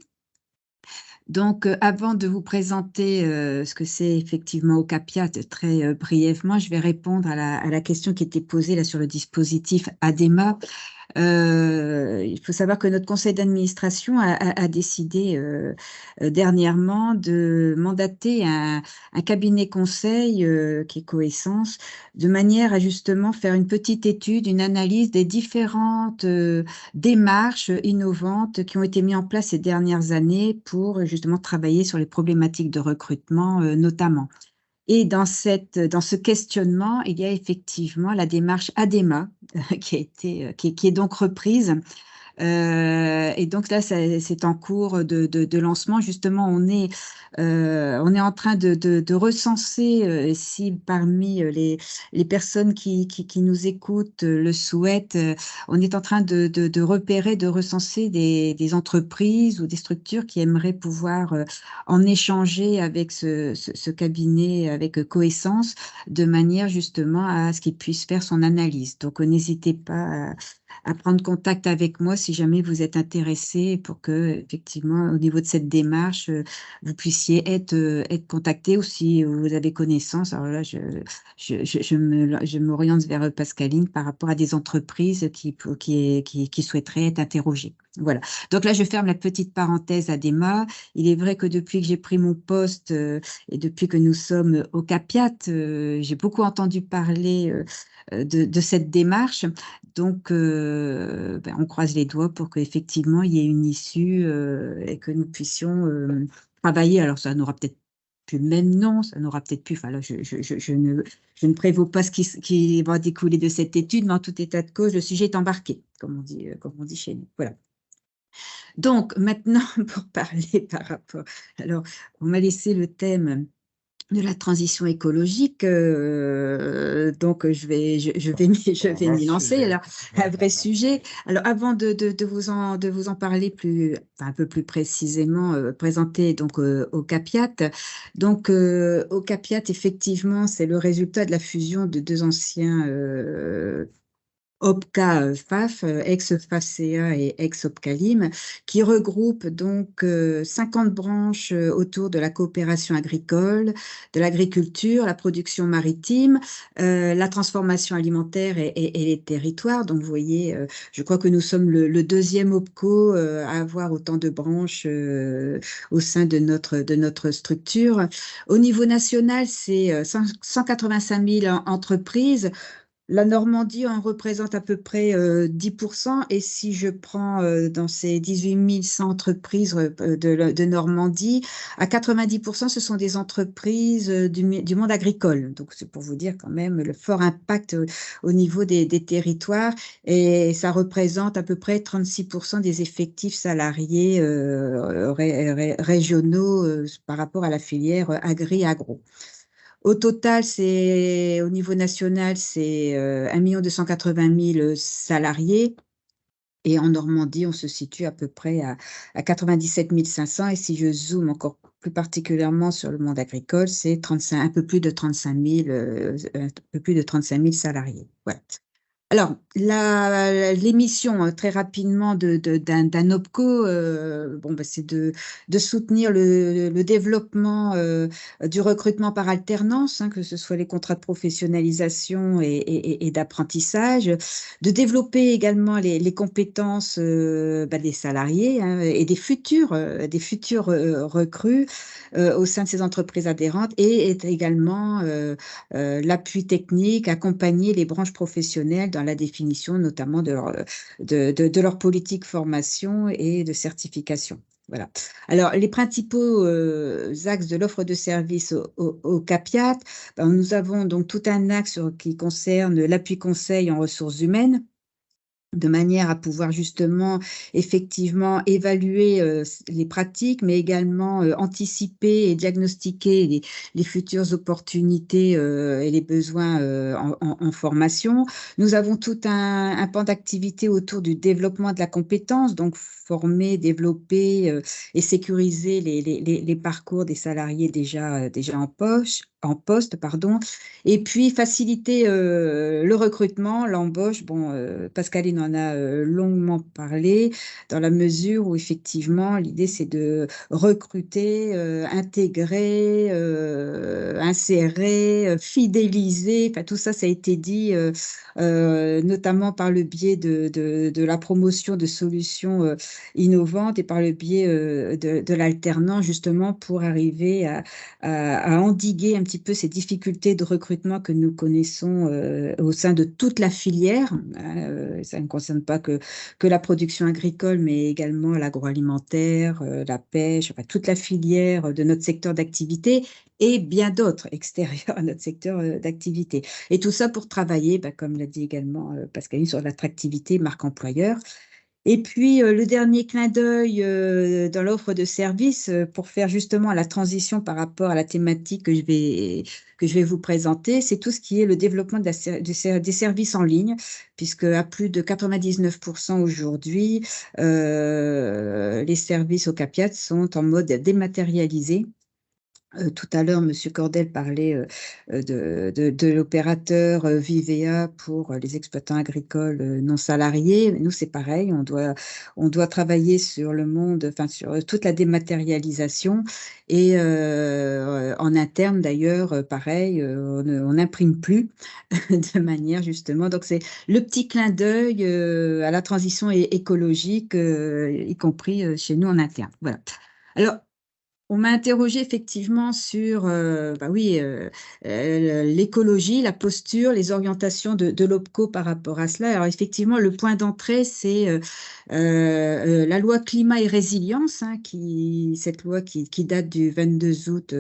Donc, avant de vous présenter ce que c'est effectivement Ocapiat, très brièvement, je vais répondre à la question qui était posée là sur le dispositif ADEMA. Il faut savoir que notre conseil d'administration a décidé dernièrement de mandater un cabinet conseil qui est Coessence, de manière à justement faire une petite étude, une analyse des différentes démarches innovantes qui ont été mises en place ces dernières années pour justement travailler sur les problématiques de recrutement notamment. Et dans ce questionnement, il y a effectivement la démarche ADEMA qui est donc reprise. Et donc là, c'est en cours de lancement. Justement, on est en train de recenser, si parmi les personnes qui nous écoutent le souhaitent, on est en train de repérer, de recenser des entreprises ou des structures qui aimeraient pouvoir en échanger avec ce cabinet, avec Coessence, de manière justement à ce qu'il puisse faire son analyse. Donc, n'hésitez pas à prendre contact avec moi si jamais vous êtes intéressé pour que, effectivement, au niveau de cette démarche, vous puissiez être contacté, ou si vous avez connaissance. Alors là, je m'oriente vers Pascaline par rapport à des entreprises qui souhaiteraient être interrogées. Voilà. Donc là, je ferme la petite parenthèse ADEMA. Il est vrai que depuis que j'ai pris mon poste et depuis que nous sommes au Capiat, j'ai beaucoup entendu parler de cette démarche. Donc, on croise les doigts pour qu'effectivement, il y ait une issue et que nous puissions travailler. Alors, ça n'aura peut-être plus le même nom, ça n'aura peut-être plus. Enfin, là, je ne prévois pas ce qui va découler de cette étude, mais en tout état de cause, le sujet est embarqué, comme on dit chez nous. Voilà. Donc, maintenant, pour parler par rapport. Alors, on m'a laissé le thème de la transition écologique, donc je vais m'y lancer. Alors, un vrai sujet. Alors, avant de vous en parler un peu plus précisément, présenter donc au Capiat. Donc, au Capiat, effectivement, c'est le résultat de la fusion de deux anciens OPCA FAF, ex-FAFCA et ex-OPCALIM, qui regroupe donc 50 branches autour de la coopération agricole, de l'agriculture, la production maritime, la transformation alimentaire et les territoires. Donc, vous voyez, je crois que nous sommes le deuxième OPCO à avoir autant de branches au sein de notre structure. Au niveau national, c'est 185 000 entreprises. La Normandie en représente à peu près 10%, et si je prends dans ces 18 100 entreprises de Normandie, à 90%, ce sont des entreprises du monde agricole. Donc, c'est pour vous dire quand même le fort impact au niveau des territoires, et ça représente à peu près 36% des effectifs salariés régionaux par rapport à la filière agri-agro. Au total, au niveau national, c'est 1 280 000 salariés. Et en Normandie, on se situe à peu près à 97 500. Et si je zoome encore plus particulièrement sur le monde agricole, c'est un peu plus de 35 000, un peu plus de 35 000 salariés. Voilà. Alors, l'émission, très rapidement, d'un OPCO, c'est de soutenir le développement du recrutement par alternance, hein, que ce soit les contrats de professionnalisation et d'apprentissage, de développer également les compétences des salariés, hein, et des futurs recrues au sein de ces entreprises adhérentes, et également l'appui technique, accompagner les branches professionnelles dans la définition notamment de leur politique formation et de certification. Voilà. Alors, les principaux axes de l'offre de services au CAPIAT, nous avons donc tout un axe qui concerne l'appui conseil en ressources humaines, de manière à pouvoir justement effectivement évaluer les pratiques, mais également anticiper et diagnostiquer les futures opportunités et les besoins en formation. Nous avons tout un pan d'activité autour du développement de la compétence, donc former, développer et sécuriser les parcours des salariés déjà en poste, pardon, et puis faciliter le recrutement, l'embauche. Pascaline en a longuement parlé, dans la mesure où effectivement l'idée c'est de recruter, intégrer, insérer, fidéliser. Enfin, tout ça a été dit, notamment par le biais de la promotion de solutions innovantes et par le biais de l'alternance, justement pour arriver à endiguer un petit peu ces difficultés de recrutement que nous connaissons au sein de toute la filière. Ça ne concerne pas que la production agricole, mais également l'agroalimentaire, la pêche, enfin, toute la filière de notre secteur d'activité et bien d'autres extérieurs à notre secteur d'activité. Et tout ça pour travailler, comme l'a dit également Pascaline, sur l'attractivité marque employeur. Et puis, le dernier clin d'œil dans l'offre de services pour faire justement la transition par rapport à la thématique que je vais vous présenter, c'est tout ce qui est le développement des services en ligne, puisque à plus de 99% aujourd'hui, les services au CAPIAT sont en mode dématérialisé. Tout à l'heure, Monsieur Cordel parlait de l'opérateur Vivea pour les exploitants agricoles non salariés. Nous, c'est pareil, on doit travailler sur le monde, enfin sur toute la dématérialisation, et en interne d'ailleurs, pareil, on n'imprime plus de manière justement. Donc c'est le petit clin d'œil à la transition écologique, y compris chez nous en interne. Voilà. Alors, on m'a interrogé effectivement sur l'écologie, la posture, les orientations de l'OPCO par rapport à cela. Alors effectivement, le point d'entrée, c'est la loi climat et résilience, hein, cette loi qui date du 22 août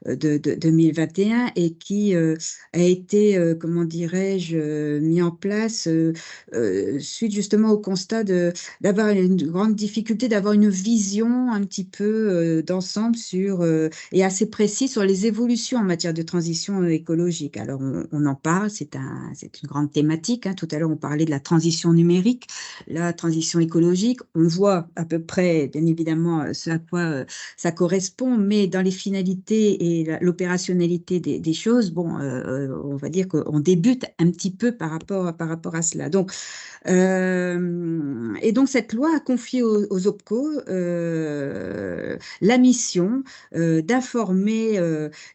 de 2021 et qui a été, comment dirais-je, mis en place suite justement au constat d'avoir une grande difficulté, d'avoir une vision un petit peu d'ensemble et assez précis sur les évolutions en matière de transition écologique. Alors, on en parle, c'est une grande thématique, hein. Tout à l'heure, on parlait de la transition numérique, la transition écologique. On voit à peu près, bien évidemment, ce à quoi ça correspond, mais dans les finalités et l'opérationnalité des choses, on va dire qu'on débute un petit peu par rapport à cela. Donc, et donc, cette loi a confié aux OPCO la mission d'informer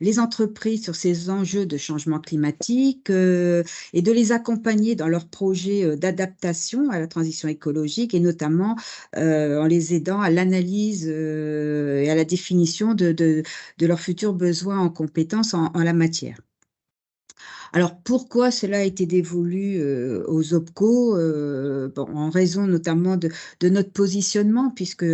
les entreprises sur ces enjeux de changement climatique et de les accompagner dans leurs projets d'adaptation à la transition écologique, et notamment en les aidant à l'analyse et à la définition de leurs futurs besoins en compétences en la matière. Alors, pourquoi cela a été dévolu aux OPCO en raison notamment de notre positionnement, puisque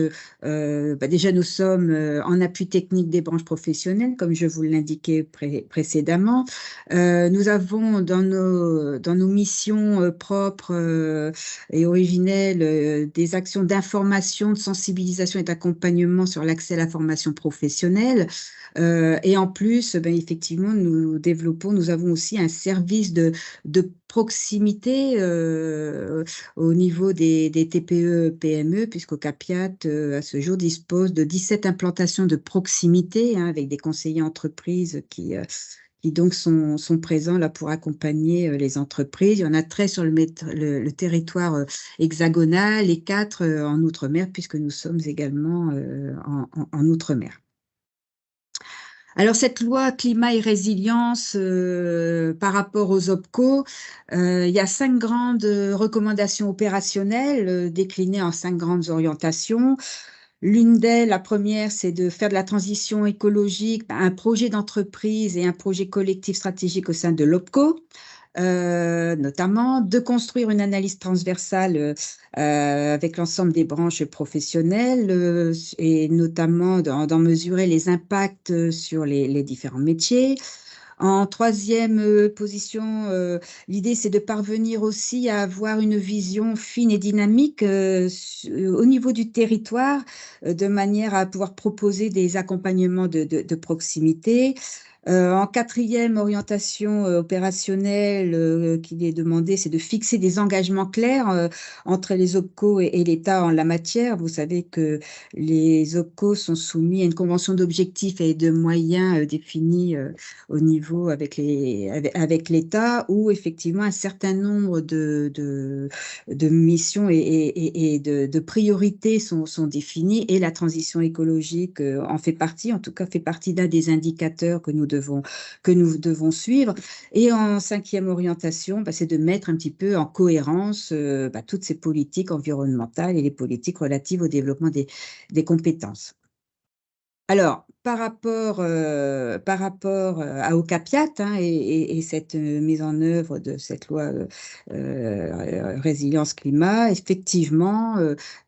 déjà nous sommes en appui technique des branches professionnelles, comme je vous l'indiquais précédemment. Nous avons dans nos missions propres et originelles des actions d'information, de sensibilisation et d'accompagnement sur l'accès à la formation professionnelle. Et en plus, effectivement, nous avons aussi un service de proximité au niveau des TPE-PME, puisqu'Ocapiat, à ce jour, dispose de 17 implantations de proximité, hein, avec des conseillers entreprises qui donc sont présents là pour accompagner les entreprises. Il y en a 13 sur le territoire hexagonal et 4 en Outre-mer, puisque nous sommes également en Outre-mer. Alors, cette loi climat et résilience par rapport aux OPCO, il y a 5 grandes recommandations opérationnelles déclinées en 5 grandes orientations. L'une d'elles, la première, c'est de faire de la transition écologique un projet d'entreprise et un projet collectif stratégique au sein de l'OPCO. Notamment de construire une analyse transversale avec l'ensemble des branches professionnelles et notamment d'en mesurer les impacts sur les différents métiers. En troisième position, l'idée, c'est de parvenir aussi à avoir une vision fine et dynamique au niveau du territoire, de manière à pouvoir proposer des accompagnements de proximité. En quatrième orientation opérationnelle qu'il est demandé, c'est de fixer des engagements clairs entre les OPCO et l'État en la matière. Vous savez que les OPCO sont soumis à une convention d'objectifs et de moyens définis au niveau avec l'État, où effectivement un certain nombre de missions et de priorités sont définies, et la transition écologique en fait partie, en tout cas fait partie d'un des indicateurs que nous devons suivre. Et en cinquième orientation, c'est de mettre un petit peu en cohérence toutes ces politiques environnementales et les politiques relatives au développement des compétences. Alors, par rapport à Ocapiat, hein, et cette mise en œuvre de cette loi résilience climat, effectivement,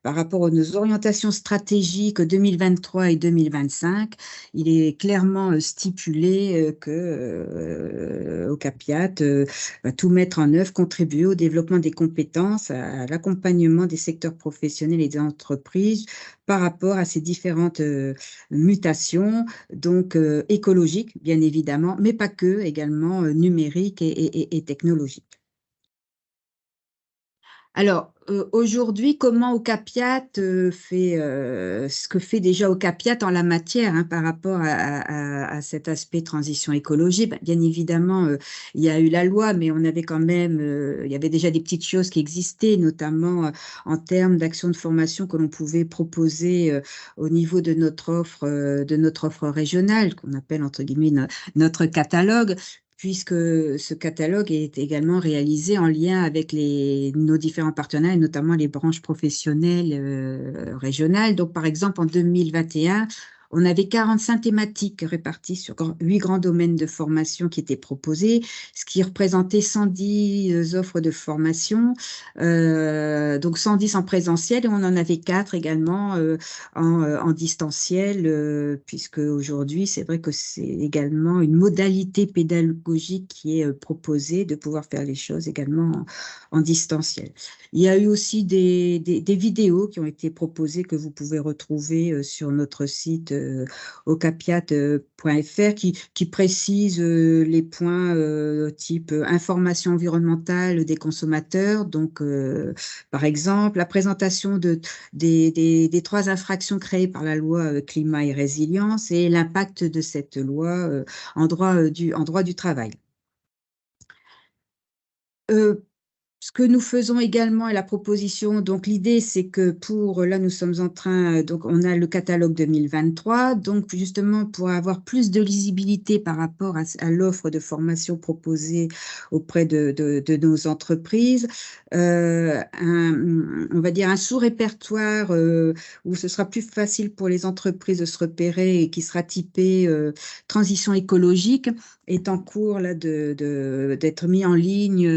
par rapport aux nos orientations stratégiques 2023 et 2025, il est clairement stipulé que Ocapiat va tout mettre en œuvre, contribuer au développement des compétences, à l'accompagnement des secteurs professionnels et des entreprises par rapport à ces différentes mutations, donc écologiques, bien évidemment, mais pas que, également numériques et technologiques. Alors, aujourd'hui, comment Ocapiat fait ce que fait déjà Ocapiat en la matière, hein, par rapport à cet aspect transition écologique? Bien évidemment, il y a eu la loi, mais on avait quand même, il y avait déjà des petites choses qui existaient, notamment en termes d'actions de formation que l'on pouvait proposer au niveau de notre offre régionale, qu'on appelle entre guillemets notre catalogue, puisque ce catalogue est également réalisé en lien avec nos différents partenaires, et notamment les branches professionnelles régionales. Donc, par exemple, en 2021, on avait 45 thématiques réparties sur 8 grands domaines de formation qui étaient proposés, ce qui représentait 110 offres de formation, donc 110 en présentiel, et on en avait 4 également en distanciel, puisque aujourd'hui, c'est vrai que c'est également une modalité pédagogique qui est proposée, de pouvoir faire les choses également en distanciel. Il y a eu aussi des vidéos qui ont été proposées que vous pouvez retrouver sur notre site ocapiat.fr qui précisent les points type information environnementale des consommateurs. Donc, par exemple, la présentation des 3 infractions créées par la loi climat et résilience et l'impact de cette loi en droit du travail. Ce que nous faisons également, et la proposition, donc l'idée, c'est que là, nous sommes en train, donc on a le catalogue 2023, donc justement pour avoir plus de lisibilité par rapport à l'offre de formation proposée auprès de nos entreprises, on va dire un sous-répertoire où ce sera plus facile pour les entreprises de se repérer et qui sera typé transition écologique, est en cours là d'être mis en ligne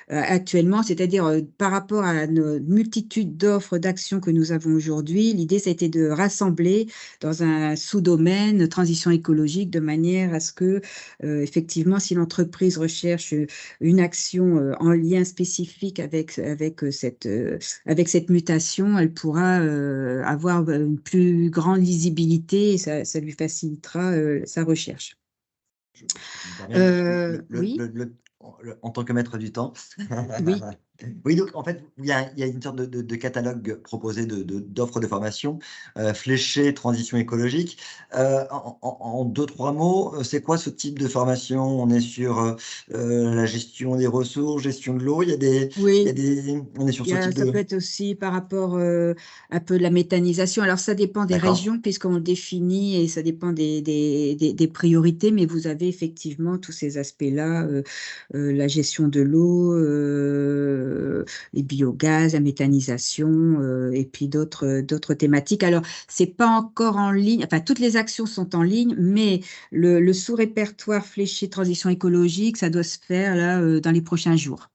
actuellement, c'est-à-dire par rapport à nos multitudes d'offres d'actions que nous avons aujourd'hui. L'idée, ça a été de rassembler dans un sous-domaine transition écologique, de manière à ce que, effectivement, si l'entreprise recherche une action en lien spécifique avec cette mutation, elle pourra avoir une plus grande lisibilité, et ça lui facilitera sa recherche. Je me permets, Oui, en tant que maître du temps. oui. Oui, donc en fait, il y a une sorte de catalogue proposé d'offres de formation, fléchées transition écologique. En 2-3 mots, c'est quoi ce type de formation? On est sur, la gestion des ressources, gestion de l'eau, il y a Oui. on est sur ce type Ça peut de être aussi par rapport un peu de la méthanisation. Alors, ça dépend des d'accord, régions, puisqu'on le définit et ça dépend des priorités, mais vous avez effectivement tous ces aspects-là, la gestion de l'eau, les biogaz, la méthanisation, et puis d'autres thématiques. Alors, c'est pas encore en ligne, enfin, toutes les actions sont en ligne, mais le sous-répertoire fléché transition écologique, ça doit se faire là, dans les prochains jours.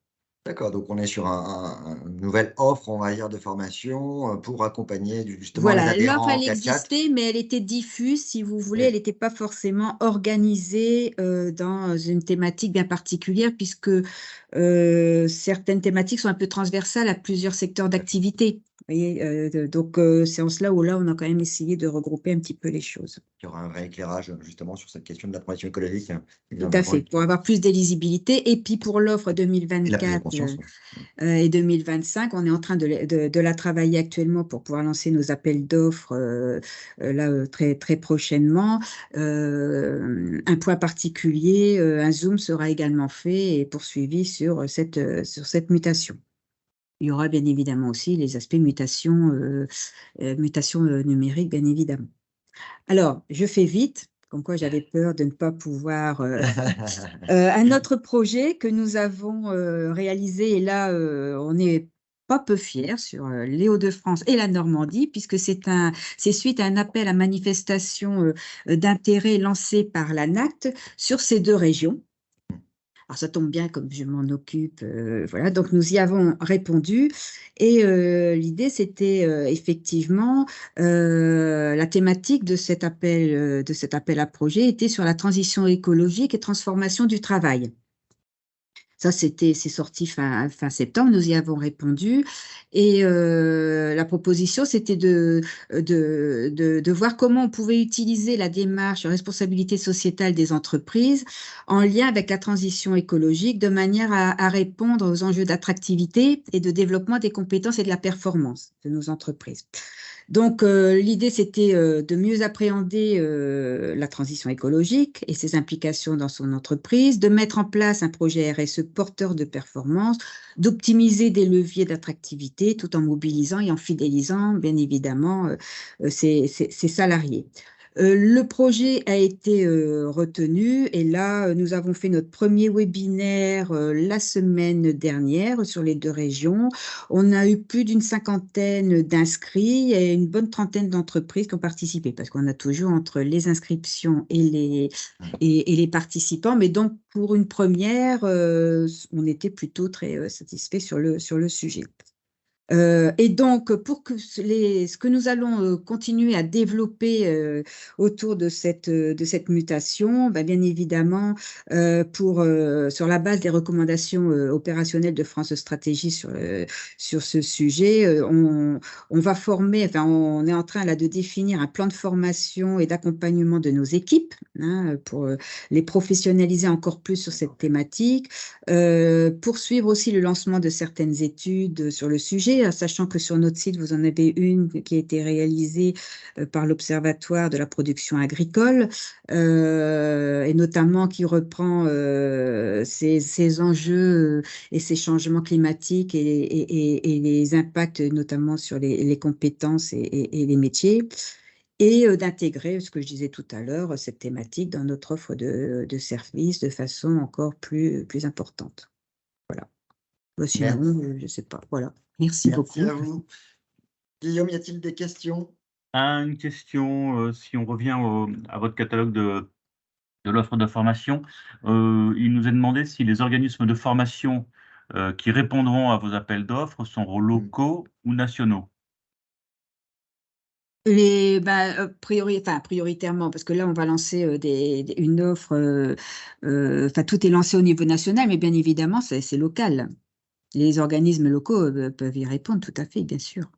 d'accord, donc on est sur une nouvelle offre, on va dire, de formation, pour accompagner justement les Voilà, l'offre, adhérents en elle 4x4. existait, mais elle était diffuse, si vous voulez, elle Oui, n'était pas forcément organisée dans une thématique bien particulière, puisque certaines thématiques sont un peu transversales à plusieurs secteurs d'activité. Vous voyez, donc c'est en cela où là, on a quand même essayé de regrouper un petit peu les choses. il y aura un vrai éclairage, justement sur cette question de la transition écologique, Tout à fait, pour avoir plus d'éligibilité. Et puis pour l'offre et la prise de 2024, conscience. et 2025, on est en train de la travailler actuellement pour pouvoir lancer nos appels d'offres là très, très prochainement. Un point particulier, un Zoom sera également fait et poursuivi sur cette mutation. Il y aura bien évidemment aussi les aspects mutation numérique, bien évidemment. Alors, je fais vite, comme quoi j'avais peur de ne pas pouvoir un autre projet que nous avons, réalisé et là, on n'est pas peu fiers sur, les Hauts-de-France et la Normandie puisque c'est suite à un appel à manifestation, d'intérêt lancé par l'ANACT sur ces 2 régions. Alors ça tombe bien comme je m'en occupe, voilà, donc nous y avons répondu et l'idée c'était, effectivement, la thématique de cet appel à projet était sur la transition écologique et transformation du travail. Ça, c'est sorti fin septembre, nous y avons répondu et la proposition, c'était de voir comment on pouvait utiliser la démarche responsabilité sociétale des entreprises en lien avec la transition écologique, de manière à répondre aux enjeux d'attractivité et de développement des compétences et de la performance de nos entreprises. Donc, l'idée, c'était de mieux appréhender la transition écologique et ses implications dans son entreprise, de mettre en place un projet RSE porteur de performance, d'optimiser des leviers d'attractivité tout en mobilisant et en fidélisant, bien évidemment, ses salariés. Le projet a été retenu et là, nous avons fait notre premier webinaire la semaine dernière sur les 2 régions. On a eu plus d'une 50aine d'inscrits et une bonne trentaine d'entreprises qui ont participé, parce qu'on a toujours entre les inscriptions et les participants. Mais donc, pour une première, on était plutôt très satisfaits sur le sujet. Et donc, pour que ce que nous allons continuer à développer autour de cette mutation, bah, bien évidemment, sur la base des recommandations opérationnelles de France Stratégie sur ce sujet, on va former, enfin, on est en train là de définir un plan de formation et d'accompagnement de nos équipes, hein, pour les professionnaliser encore plus sur cette thématique, poursuivre aussi le lancement de certaines études sur le sujet, sachant que sur notre site, vous en avez une qui a été réalisée par l'Observatoire de la production agricole, et notamment qui reprend ces enjeux et ces changements climatiques et les impacts notamment sur les compétences et les métiers. Et d'intégrer, ce que je disais tout à l'heure, cette thématique dans notre offre de services de façon encore plus importante. Voilà. Bah, sinon, Merci, je ne sais pas. Voilà. Merci merci beaucoup. à vous. Guillaume, y a-t-il des questions? Une question, si on revient à votre catalogue de l'offre de formation, il nous est demandé si les organismes de formation qui répondront à vos appels d'offres sont locaux ou nationaux. Prioritairement, parce que là, on va lancer une offre, enfin, tout est lancé au niveau national, mais bien évidemment, c'est local. Les organismes locaux peuvent y répondre, tout à fait, bien sûr.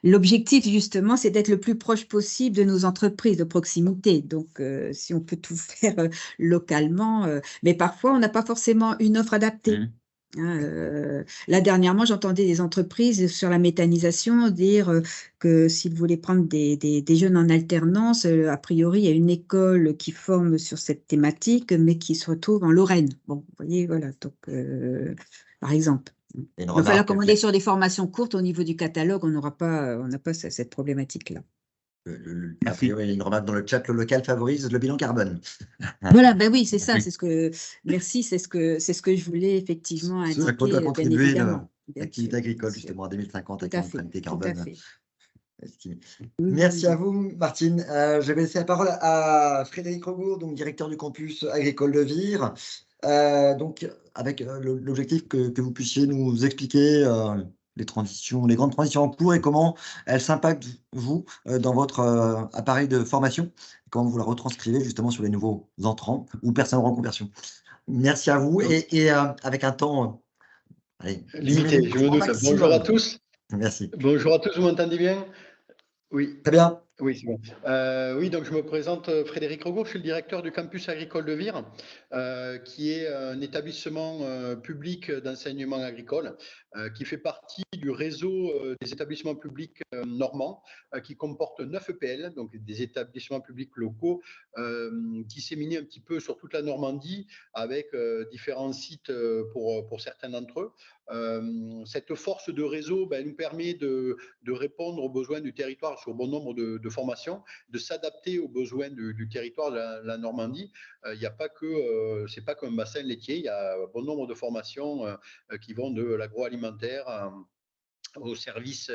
L'objectif, justement, c'est d'être le plus proche possible de nos entreprises de proximité. Donc, si on peut tout faire localement, mais parfois, on n'a pas forcément une offre adaptée. Mmh. Hein, là, dernièrement, j'entendais des entreprises sur la méthanisation dire que s'ils voulaient prendre des jeunes en alternance, a priori, il y a une école qui forme sur cette thématique, mais qui se retrouve en Lorraine. Bon, vous voyez, voilà, donc, par exemple. Et une Il va falloir remarque, commander sur des formations courtes au niveau du catalogue, on n'a pas cette problématique-là. a Merci. priori, il y a une remarque dans le chat, le local favorise le bilan carbone. Voilà, ben oui, c'est ça, Oui. merci, c'est ce que je voulais effectivement Ce à quoi doit indiquer, bien contribuer évidemment. Bien l'activité sûr, agricole, bien sûr. justement, à 2050, Tout avec à la fait, neutralité tout à carbone fait. estimée. Oui, Merci oui, à oui. vous, Martine. Je vais laisser la parole à Frédéric Rogour, donc directeur du campus agricole de Vire. Donc, avec l'objectif que vous puissiez nous expliquer les grandes transitions en cours et comment elles s'impactent, vous, dans votre appareil de formation, comment vous la retranscrivez justement sur les nouveaux entrants ou personnes en reconversion. Merci à vous et avec un temps, allez, 10 limité, minutes je me grand doute. Bonjour à maximum. tous. Merci. Bonjour à tous, vous m'entendez bien? Oui. Très bien. Oui, c'est bon. Oui, donc je me présente Frédéric Rogour, je suis le directeur du campus agricole de Vire, qui est un établissement public d'enseignement agricole, qui fait partie du réseau des établissements publics normands, qui comporte 9 EPL, donc des établissements publics locaux, disséminés un petit peu sur toute la Normandie, avec différents sites pour certains d'entre eux. Cette force de réseau nous permet de répondre aux besoins du territoire sur bon nombre de formations, de s'adapter aux besoins du territoire de la Normandie. Il n'y a pas que, c'est pas comme un bassin laitier, il y a bon nombre de formations qui vont de l'agroalimentaire au service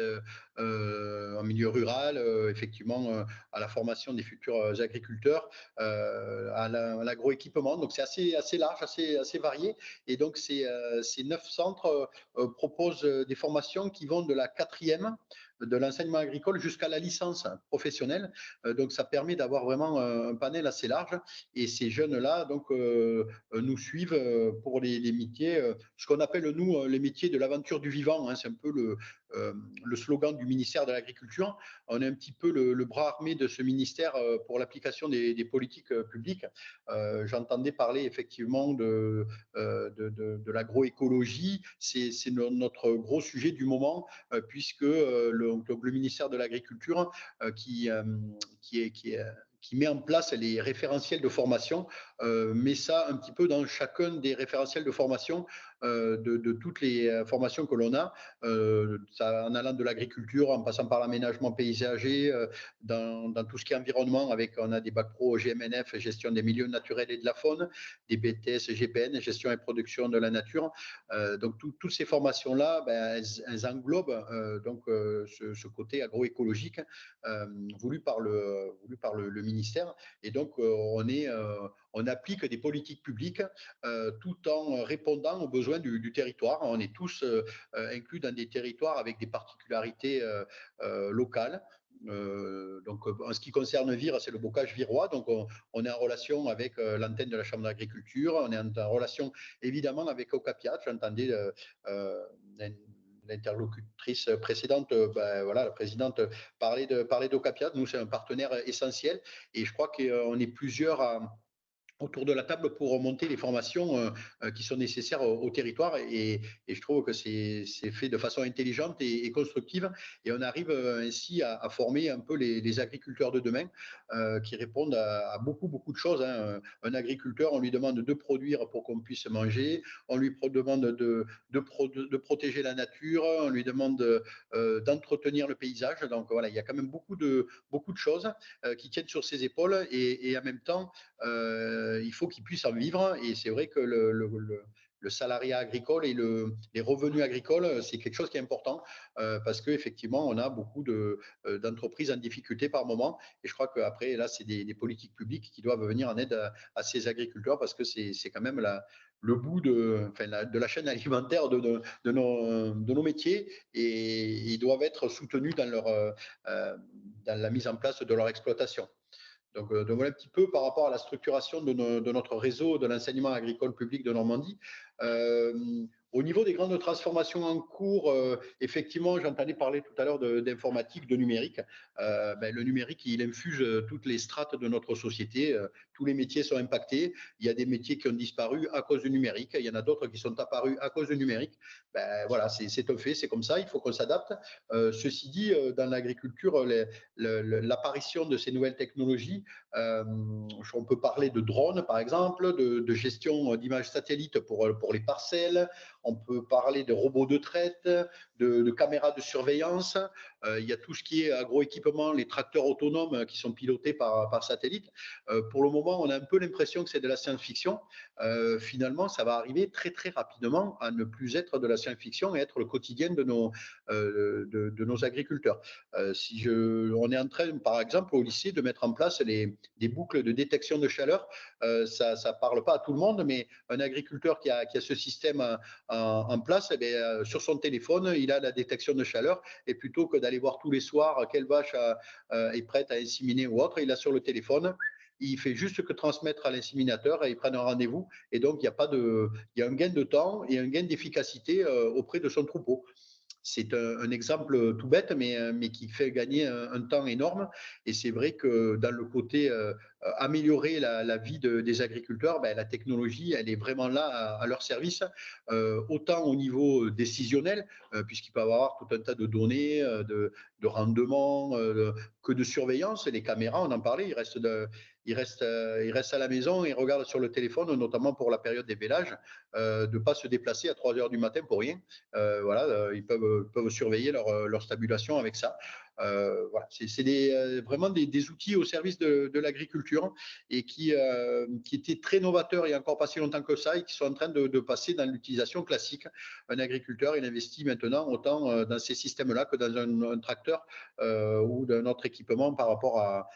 en milieu rural, effectivement à la formation des futurs agriculteurs, à l'agroéquipement. Donc c'est assez large, assez varié. Et donc ces 9 centres proposent des formations qui vont de la 4e de l'enseignement agricole jusqu'à la licence professionnelle. Donc ça permet d'avoir vraiment un panel assez large. Et ces jeunes-là donc nous suivent pour les métiers, ce qu'on appelle nous les métiers de l'aventure du vivant. Hein, c'est un peu le slogan du ministère de l'Agriculture. On est un petit peu le bras armé de ce ministère pour l'application des politiques publiques. J'entendais parler effectivement de l'agroécologie. C'est notre gros sujet du moment, puisque le ministère de l'Agriculture qui met en place les référentiels de formation, met ça un petit peu dans chacun des référentiels de formation de toutes les formations que l'on a, en allant de l'agriculture, en passant par l'aménagement paysager, dans tout ce qui est environnement, on a des bacs pro GMNF, gestion des milieux naturels et de la faune, des BTS GPN, gestion et production de la nature. Donc toutes ces formations-là, elles englobent ce côté agroécologique voulu par le ministère. Et donc on applique des politiques publiques tout en répondant aux besoins du territoire. On est tous inclus dans des territoires avec des particularités locales. Donc, en ce qui concerne Vire, c'est le bocage virois. Donc, on est en relation avec l'antenne de la Chambre d'agriculture. On est en relation évidemment avec Ocapiat. J'entendais l'interlocutrice précédente, voilà, la présidente, parler d'Ocapiat. Nous, c'est un partenaire essentiel. Et je crois qu'on est plusieurs autour de la table pour remonter les formations qui sont nécessaires au territoire. Et je trouve que c'est fait de façon intelligente et constructive. Et on arrive ainsi à former un peu les agriculteurs de demain qui répondent à beaucoup de choses. Hein. Un agriculteur, on lui demande de produire pour qu'on puisse manger. On lui demande de protéger la nature. On lui demande d'entretenir le paysage. Donc voilà, il y a quand même beaucoup de choses qui tiennent sur ses épaules. Et en même temps, il faut qu'ils puissent en vivre. Et c'est vrai que le salariat agricole et les revenus agricoles, c'est quelque chose qui est important parce qu'effectivement, on a beaucoup d'entreprises en difficulté par moment. Et je crois qu'après, là, c'est des politiques publiques qui doivent venir en aide à ces agriculteurs parce que c'est quand même le bout de la chaîne alimentaire de nos métiers et ils doivent être soutenus dans la mise en place de leur exploitation. Donc voilà un petit peu par rapport à la structuration de notre réseau de l'enseignement agricole public de Normandie. Au niveau des grandes transformations en cours, effectivement, j'entendais parler tout à l'heure d'informatique, de numérique. Le numérique, il infuse toutes les strates de notre société. Tous les métiers sont impactés. Il y a des métiers qui ont disparu à cause du numérique. Il y en a d'autres qui sont apparus à cause du numérique. Voilà, c'est un fait, c'est comme ça. Il faut qu'on s'adapte. Ceci dit, dans l'agriculture, l'apparition de ces nouvelles technologies, on peut parler de drones, par exemple, de gestion d'images satellites pour les parcelles. On peut parler de robots de traite, de caméras de surveillance. Il y a tout ce qui est agroéquipement, les tracteurs autonomes qui sont pilotés par satellite. Pour le moment, on a un peu l'impression que c'est de la science-fiction. Finalement, ça va arriver très, très rapidement à ne plus être de la science-fiction et être le quotidien de nos agriculteurs. On est en train, par exemple, au lycée, de mettre en place des boucles de détection de chaleur. Ça ne parle pas à tout le monde, mais un agriculteur qui a ce système en place, sur son téléphone, il a la détection de chaleur, et plutôt que d'aller voir tous les soirs quelle vache est prête à inséminer ou autre, il a sur le téléphone. Il fait juste que transmettre à l'inséminateur et ils prennent un rendez-vous. Et donc, il y a un gain de temps et un gain d'efficacité auprès de son troupeau. C'est un exemple tout bête, mais qui fait gagner un temps énorme. Et c'est vrai que dans le côté améliorer la vie des agriculteurs, la technologie, elle est vraiment là à leur service, autant au niveau décisionnel, puisqu'il peut y avoir tout un tas de données, de rendement, que de surveillance. Les caméras, on en parlait, ils restent à la maison et regardent sur le téléphone, notamment pour la période des vélages, de ne pas se déplacer à 3 heures du matin pour rien. Voilà, ils peuvent surveiller leur stabulation avec ça. Voilà, c'est vraiment des outils au service de l'agriculture et qui étaient très novateurs il n'y a encore pas si longtemps que ça et qui sont en train de passer dans l'utilisation classique. Un agriculteur, il investit maintenant autant dans ces systèmes-là que dans un tracteur ou d'un autre équipement par rapport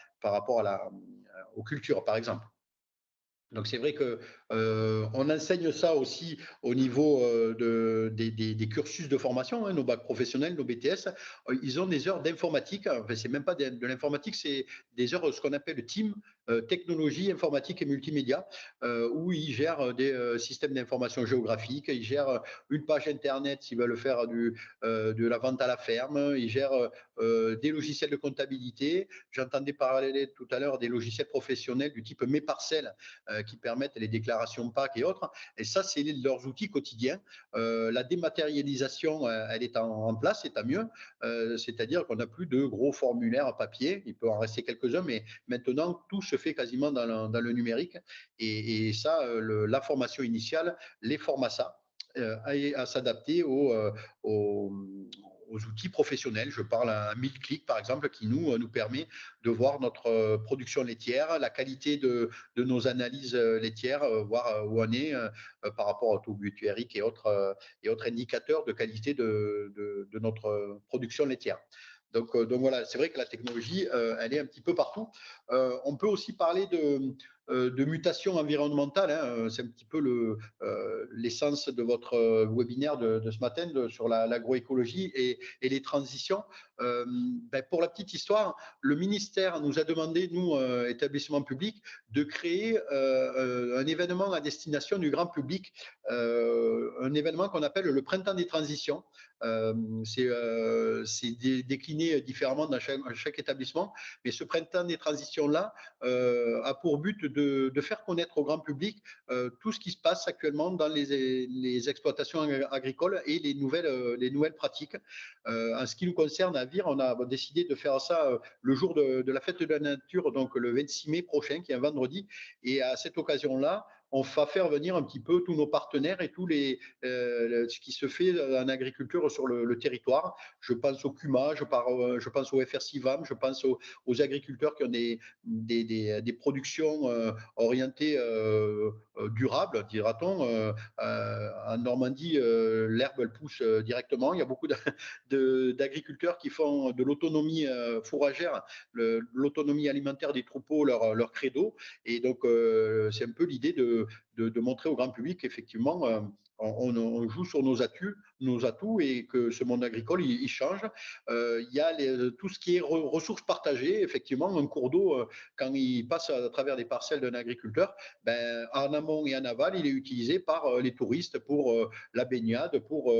aux cultures, par exemple. Donc, c'est vrai qu'on enseigne ça aussi au niveau des cursus de formation, nos bacs professionnels, nos BTS. Ils ont des heures d'informatique. Enfin, c'est même pas de l'informatique, c'est des heures, ce qu'on appelle team, technologie, informatique et multimédia, où ils gèrent des systèmes d'information géographique, ils gèrent une page Internet s'ils veulent faire de la vente à la ferme, ils gèrent des logiciels de comptabilité. J'entendais parler tout à l'heure des logiciels professionnels du type Mes Parcelles, qui permettent les déclarations PAC et autres. Et ça, c'est leurs outils quotidiens. La dématérialisation, elle est en place, et tant mieux. C'est-à-dire qu'on n'a plus de gros formulaires papier. Il peut en rester quelques-uns, mais maintenant, tout se fait quasiment dans le numérique. Et ça, la formation initiale les forme à ça, à s'adapter aux outils professionnels. Je parle à Milkclick, par exemple, qui nous permet de voir notre production laitière, la qualité de nos analyses laitières, voir où on est par rapport au taux butyrique et autres indicateurs de qualité de notre production laitière. Donc voilà, c'est vrai que la technologie, elle est un petit peu partout. On peut aussi parler de mutation environnementale, hein. C'est un petit peu l'essence de votre webinaire de ce matin sur l'agroécologie et les transitions. Pour la petite histoire, le ministère nous a demandé, nous, établissements publics, de créer un événement à destination du grand public, un événement qu'on appelle le Printemps des transitions. C'est décliné différemment dans chaque établissement, mais ce Printemps des transitions-là a pour but de faire connaître au grand public tout ce qui se passe actuellement dans les exploitations agricoles et les nouvelles pratiques. En ce qui nous concerne à Vire, on a décidé de faire ça le jour de la fête de la nature, donc le 26 mai prochain, qui est un vendredi, et à cette occasion-là, on va faire venir un petit peu tous nos partenaires et ce qui se fait en agriculture sur le territoire. Je pense au CUMA, je pense au FRCIVAM, je pense aux agriculteurs qui ont des productions orientées durables, dira-t-on. En Normandie, l'herbe, elle pousse directement. Il y a beaucoup d'agriculteurs qui font de l'autonomie fourragère, l'autonomie alimentaire des troupeaux, leur credo. Et donc, c'est un peu l'idée de montrer au grand public qu'effectivement, on joue sur nos atouts nos atouts et que ce monde agricole, il change. Il y a tout ce qui est ressources partagées. Effectivement, un cours d'eau, quand il passe à travers des parcelles d'un agriculteur, ben, en amont et en aval, il est utilisé par les touristes pour la baignade, pour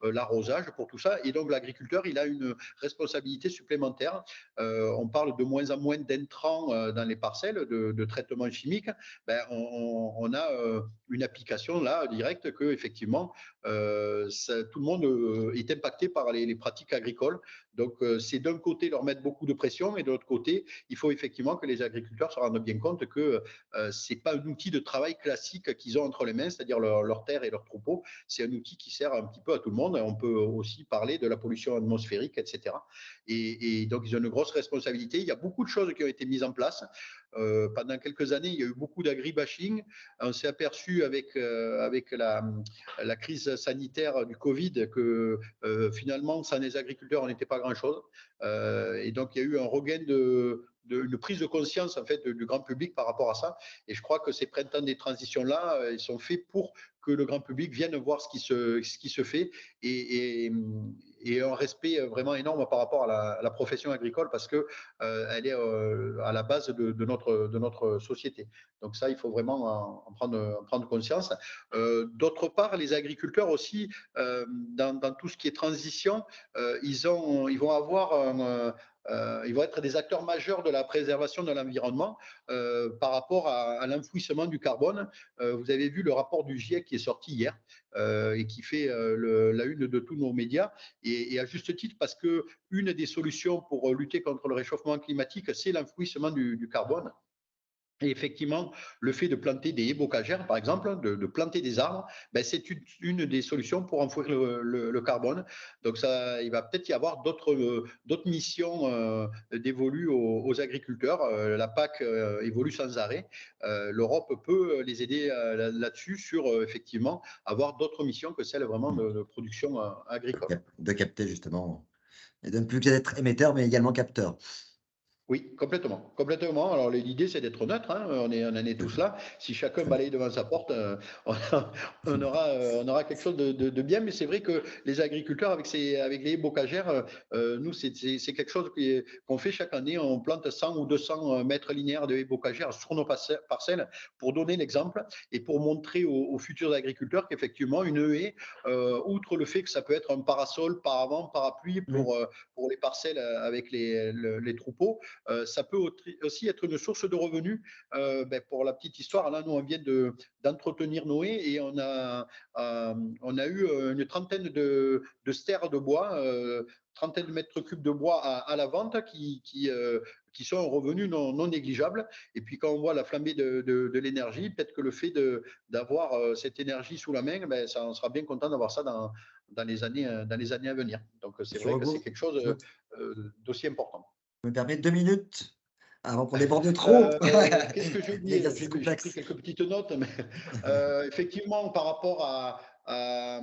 l'arrosage, pour tout ça. Et donc, l'agriculteur, il a une responsabilité supplémentaire. On parle de moins en moins d'intrants dans les parcelles, de traitements chimiques. Ben, on a une application là directe que effectivement tout le monde est impacté par les pratiques agricoles. Donc c'est d'un côté leur mettre beaucoup de pression et de l'autre côté il faut effectivement que les agriculteurs se rendent bien compte que c'est pas un outil de travail classique qu'ils ont entre les mains, c'est-à-dire leur terre et leurs troupeaux. C'est un outil qui sert un petit peu à tout le monde. On peut aussi parler de la pollution atmosphérique, etc. Et donc ils ont une grosse responsabilité. Il y a beaucoup de choses qui ont été mises en place. Pendant quelques années, il y a eu beaucoup d'agribashing. On s'est aperçu avec la crise sanitaire du Covid que finalement, sans les agriculteurs, on n'était pas grand-chose. Et donc, il y a eu un regain une prise de conscience en fait du grand public par rapport à ça. Et je crois que ces printemps des transitions-là, ils sont faits pour que le grand public vienne voir ce qui se fait et un respect vraiment énorme par rapport à la profession agricole parce que elle est à la base de notre société. Donc ça, il faut vraiment en prendre conscience. D'autre part, les agriculteurs aussi, dans tout ce qui est transition, ils vont avoir ils vont être des acteurs majeurs de la préservation de l'environnement par rapport à l'enfouissement du carbone. Vous avez vu le rapport du GIEC qui est sorti hier et qui fait la une de tous nos médias et à juste titre parce que une des solutions pour lutter contre le réchauffement climatique, c'est l'enfouissement du carbone. Et effectivement, le fait de planter des haies bocagères, par exemple, de planter des arbres, ben c'est une des solutions pour enfouir le carbone. Donc, il va peut-être y avoir d'autres missions dévolues aux agriculteurs. La PAC évolue sans arrêt. L'Europe peut les aider là-dessus sur, effectivement, avoir d'autres missions que celles vraiment de production agricole. De capter, justement, et de ne plus être émetteur, mais également capteur. Oui, complètement. Complètement. Alors, l'idée, c'est d'être neutre. Hein. On en est tous là. Si chacun balaye devant sa porte, on aura quelque chose de bien. Mais c'est vrai que les agriculteurs, avec les haies bocagères, nous, c'est quelque chose qu'on fait chaque année. On plante 100 ou 200 mètres linéaires de haies bocagères sur nos parcelles pour donner l'exemple et pour montrer aux futurs agriculteurs qu'effectivement, une haie, outre le fait que ça peut être un parasol, paravent, parapluie pour les parcelles avec les troupeaux, ça peut aussi être une source de revenus. Pour la petite histoire, là, nous, on vient d'entretenir nos haies et on a eu une trentaine de stères de bois, trentaine de mètres cubes de bois à la vente qui sont un revenu non négligeable. Et puis, quand on voit la flambée de l'énergie, peut-être que le fait d'avoir cette énergie sous la main, on sera bien content d'avoir ça dans les années à venir. Donc, c'est vrai que c'est quelque chose d'aussi important. Je me permets 2 minutes avant qu'on déborde trop. Qu'est-ce que j'ai oublié? J'ai pris quelques petites notes, mais effectivement, par rapport à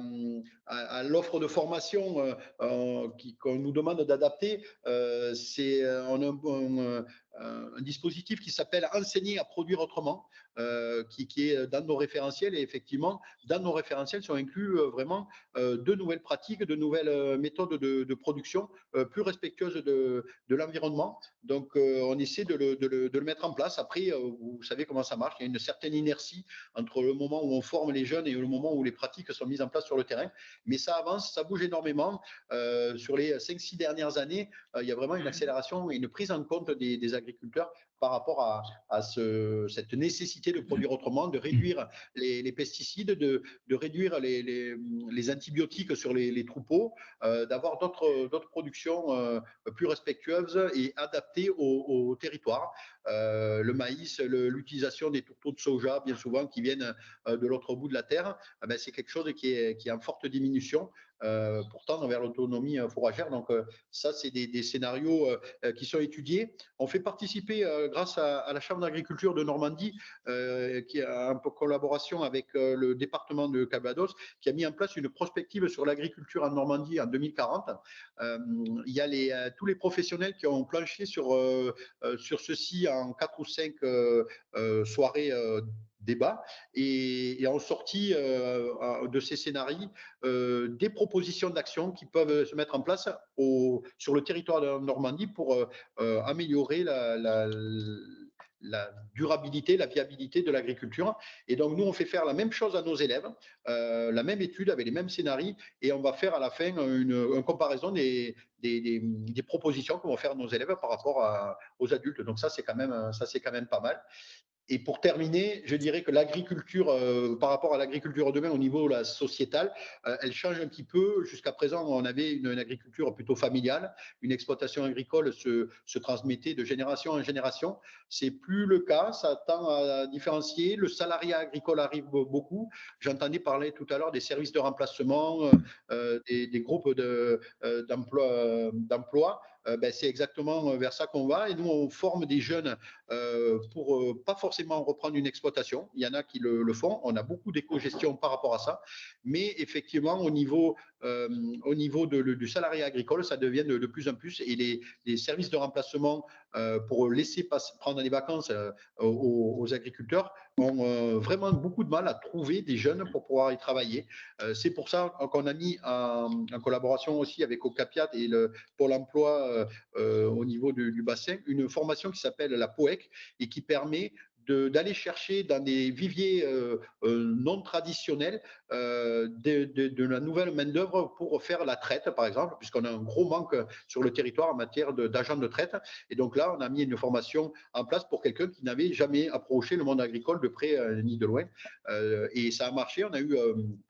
l'offre de formation qu'on nous demande d'adapter, on a un dispositif qui s'appelle Enseigner à produire autrement, qui est dans nos référentiels. Et effectivement, dans nos référentiels sont inclus vraiment de nouvelles pratiques, de nouvelles méthodes de production plus respectueuses de l'environnement. Donc, on essaie de le mettre en place. Après, vous savez comment ça marche. Il y a une certaine inertie entre le moment où on forme les jeunes et le moment où les pratiques sont mises en place sur le terrain. Mais ça avance, ça bouge énormément. Sur les 5-6 dernières années, il y a vraiment une accélération et une prise en compte des agriculteurs par rapport à cette nécessité de produire autrement, de réduire les pesticides, de réduire les antibiotiques sur les troupeaux, d'avoir d'autres productions plus respectueuses et adaptées au territoire. Le maïs, l'utilisation des tourteaux de soja, bien souvent, qui viennent de l'autre bout de la terre, c'est quelque chose qui est en forte diminution. Pourtant vers l'autonomie fourragère. Donc ça, c'est des scénarios qui sont étudiés. On fait participer grâce à la Chambre d'agriculture de Normandie, qui a en collaboration avec le département de Calvados, qui a mis en place une prospective sur l'agriculture en Normandie en 2040. Il y a tous les professionnels qui ont planché sur ceci en 4 ou 5 soirées débat et en sortie de ces scénarios des propositions d'action qui peuvent se mettre en place sur le territoire de Normandie pour améliorer la durabilité, la viabilité de l'agriculture. Et donc, nous, on fait faire la même chose à nos élèves, la même étude avec les mêmes scénarios, et on va faire à la fin une comparaison des propositions que vont faire nos élèves par rapport aux adultes. Donc, ça, c'est quand même pas mal. Et pour terminer, je dirais que l'agriculture, par rapport à l'agriculture demain au niveau sociétal, elle change un petit peu. Jusqu'à présent, on avait une agriculture plutôt familiale. Une exploitation agricole se transmettait de génération en génération. C'est plus le cas. Ça tend à différencier. Le salariat agricole arrive beaucoup. J'entendais parler tout à l'heure des services de remplacement, des groupes d'emploi. C'est exactement vers ça qu'on va. Et nous, on forme des jeunes pour pas forcément reprendre une exploitation. Il y en a qui le font. On a beaucoup d'éco-gestion par rapport à ça. Mais effectivement, au niveau du salariat agricole, ça devient de plus en plus. Et les services de remplacement pour laisser prendre des vacances aux agriculteurs ont vraiment beaucoup de mal à trouver des jeunes pour pouvoir y travailler. C'est pour ça qu'on a mis en collaboration aussi avec Ocapiat et le Pôle emploi au niveau du bassin une formation qui s'appelle la POEC et qui permet d'aller chercher dans des viviers non traditionnels de la nouvelle main-d'œuvre pour faire la traite, par exemple, puisqu'on a un gros manque sur le territoire en matière d'agents de traite. Et donc là, on a mis une formation en place pour quelqu'un qui n'avait jamais approché le monde agricole de près ni de loin. Et ça a marché. On a eu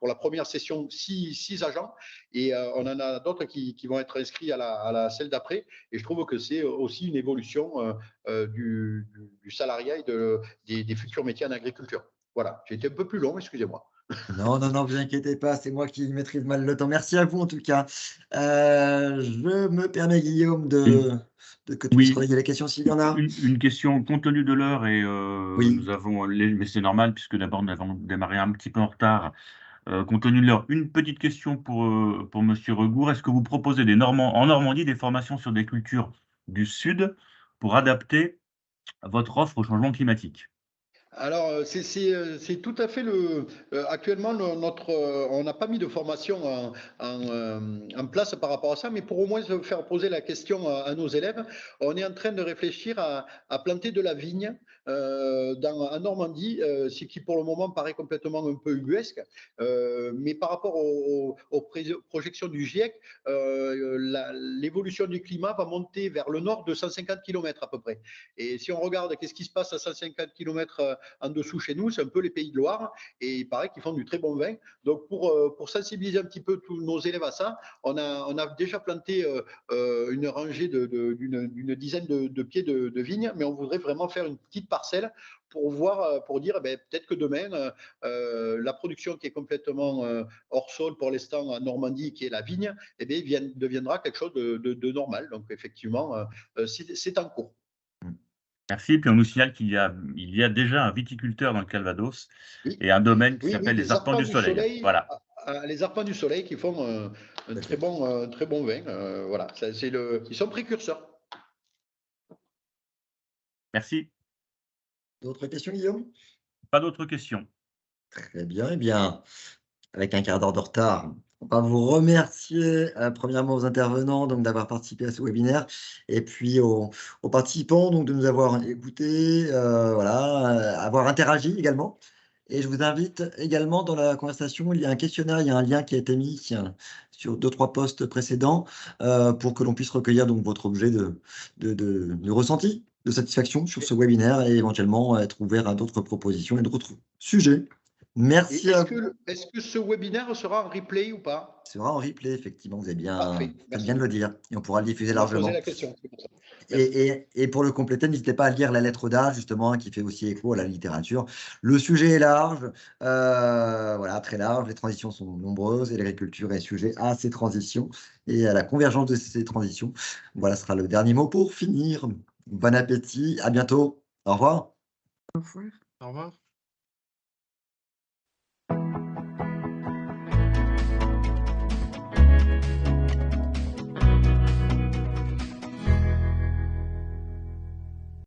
pour la première session 6 agents et on en a d'autres qui vont être inscrits à celle d'après. Et je trouve que c'est aussi une évolution du salariat et des futurs métiers en agriculture. Voilà, j'ai été un peu plus long, excusez-moi. Non, non, non, vous inquiétez pas, c'est moi qui maîtrise mal le temps. Merci à vous en tout cas. Je me permets, Guillaume, que tu puisses relayer les questions s'il y en a. Une question compte tenu de l'heure et Oui. nous avons mais c'est normal puisque d'abord nous avons démarré un petit peu en retard. Compte tenu de l'heure, une petite question pour Monsieur Regour. Est-ce que vous proposez en Normandie des formations sur des cultures du Sud pour adapter votre offre au changement climatique? Alors, c'est tout à fait actuellement, on n'a pas mis de formation en place par rapport à ça, mais pour au moins se faire poser la question à nos élèves, on est en train de réfléchir à planter de la vigne en Normandie, ce qui pour le moment paraît complètement un peu ubuesque, mais par rapport aux projections du GIEC, l'évolution du climat va monter vers le nord de 150 km à peu près. Et si on regarde qu'est-ce qui se passe à 150 km en dessous chez nous, c'est un peu les Pays de Loire, et il paraît qu'ils font du très bon vin. Donc pour sensibiliser un petit peu tous nos élèves à ça, on a déjà planté une rangée d'une dizaine de pieds de vignes, mais on voudrait vraiment faire une petite parcelle pour dire peut-être que demain, la production qui est complètement hors sol pour l'instant en Normandie, qui est la vigne, deviendra quelque chose de normal. Donc effectivement, c'est en cours. Merci. Puis on nous signale qu'il y a déjà un viticulteur dans le Calvados et un domaine qui s'appelle les Arpents du Soleil. Voilà. Les Arpents du Soleil qui font un très bon vin. Voilà, ils sont précurseurs. Merci. D'autres questions, Guillaume? Pas d'autres questions. Très bien. Eh bien, avec un quart d'heure de retard, on va vous remercier premièrement aux intervenants d'avoir participé à ce webinaire et puis aux participants de nous avoir écoutés, voilà, avoir interagi également. Et je vous invite également dans la conversation, il y a un questionnaire, il y a un lien qui a été mis sur 2-3 posts précédents pour que l'on puisse recueillir votre objet de ressenti, de satisfaction sur ce webinaire et éventuellement être ouvert à d'autres propositions et d'autres sujets. Merci à vous. Est-ce que ce webinaire sera en replay ou pas? Ce sera en replay, effectivement, vous avez bien, Parfait, bien de le dire. Et on pourra le diffuser On m'a largement. posé la question, c'est pour ça. Et pour le compléter, n'hésitez pas à lire la lettre d'A, justement, qui fait aussi écho à la littérature. Le sujet est large, voilà, très large. Les transitions sont nombreuses et l'agriculture est sujet à ces transitions et à la convergence de ces transitions. Voilà, ce sera le dernier mot pour finir. Bon appétit, à bientôt. Au revoir. Au revoir. Au revoir.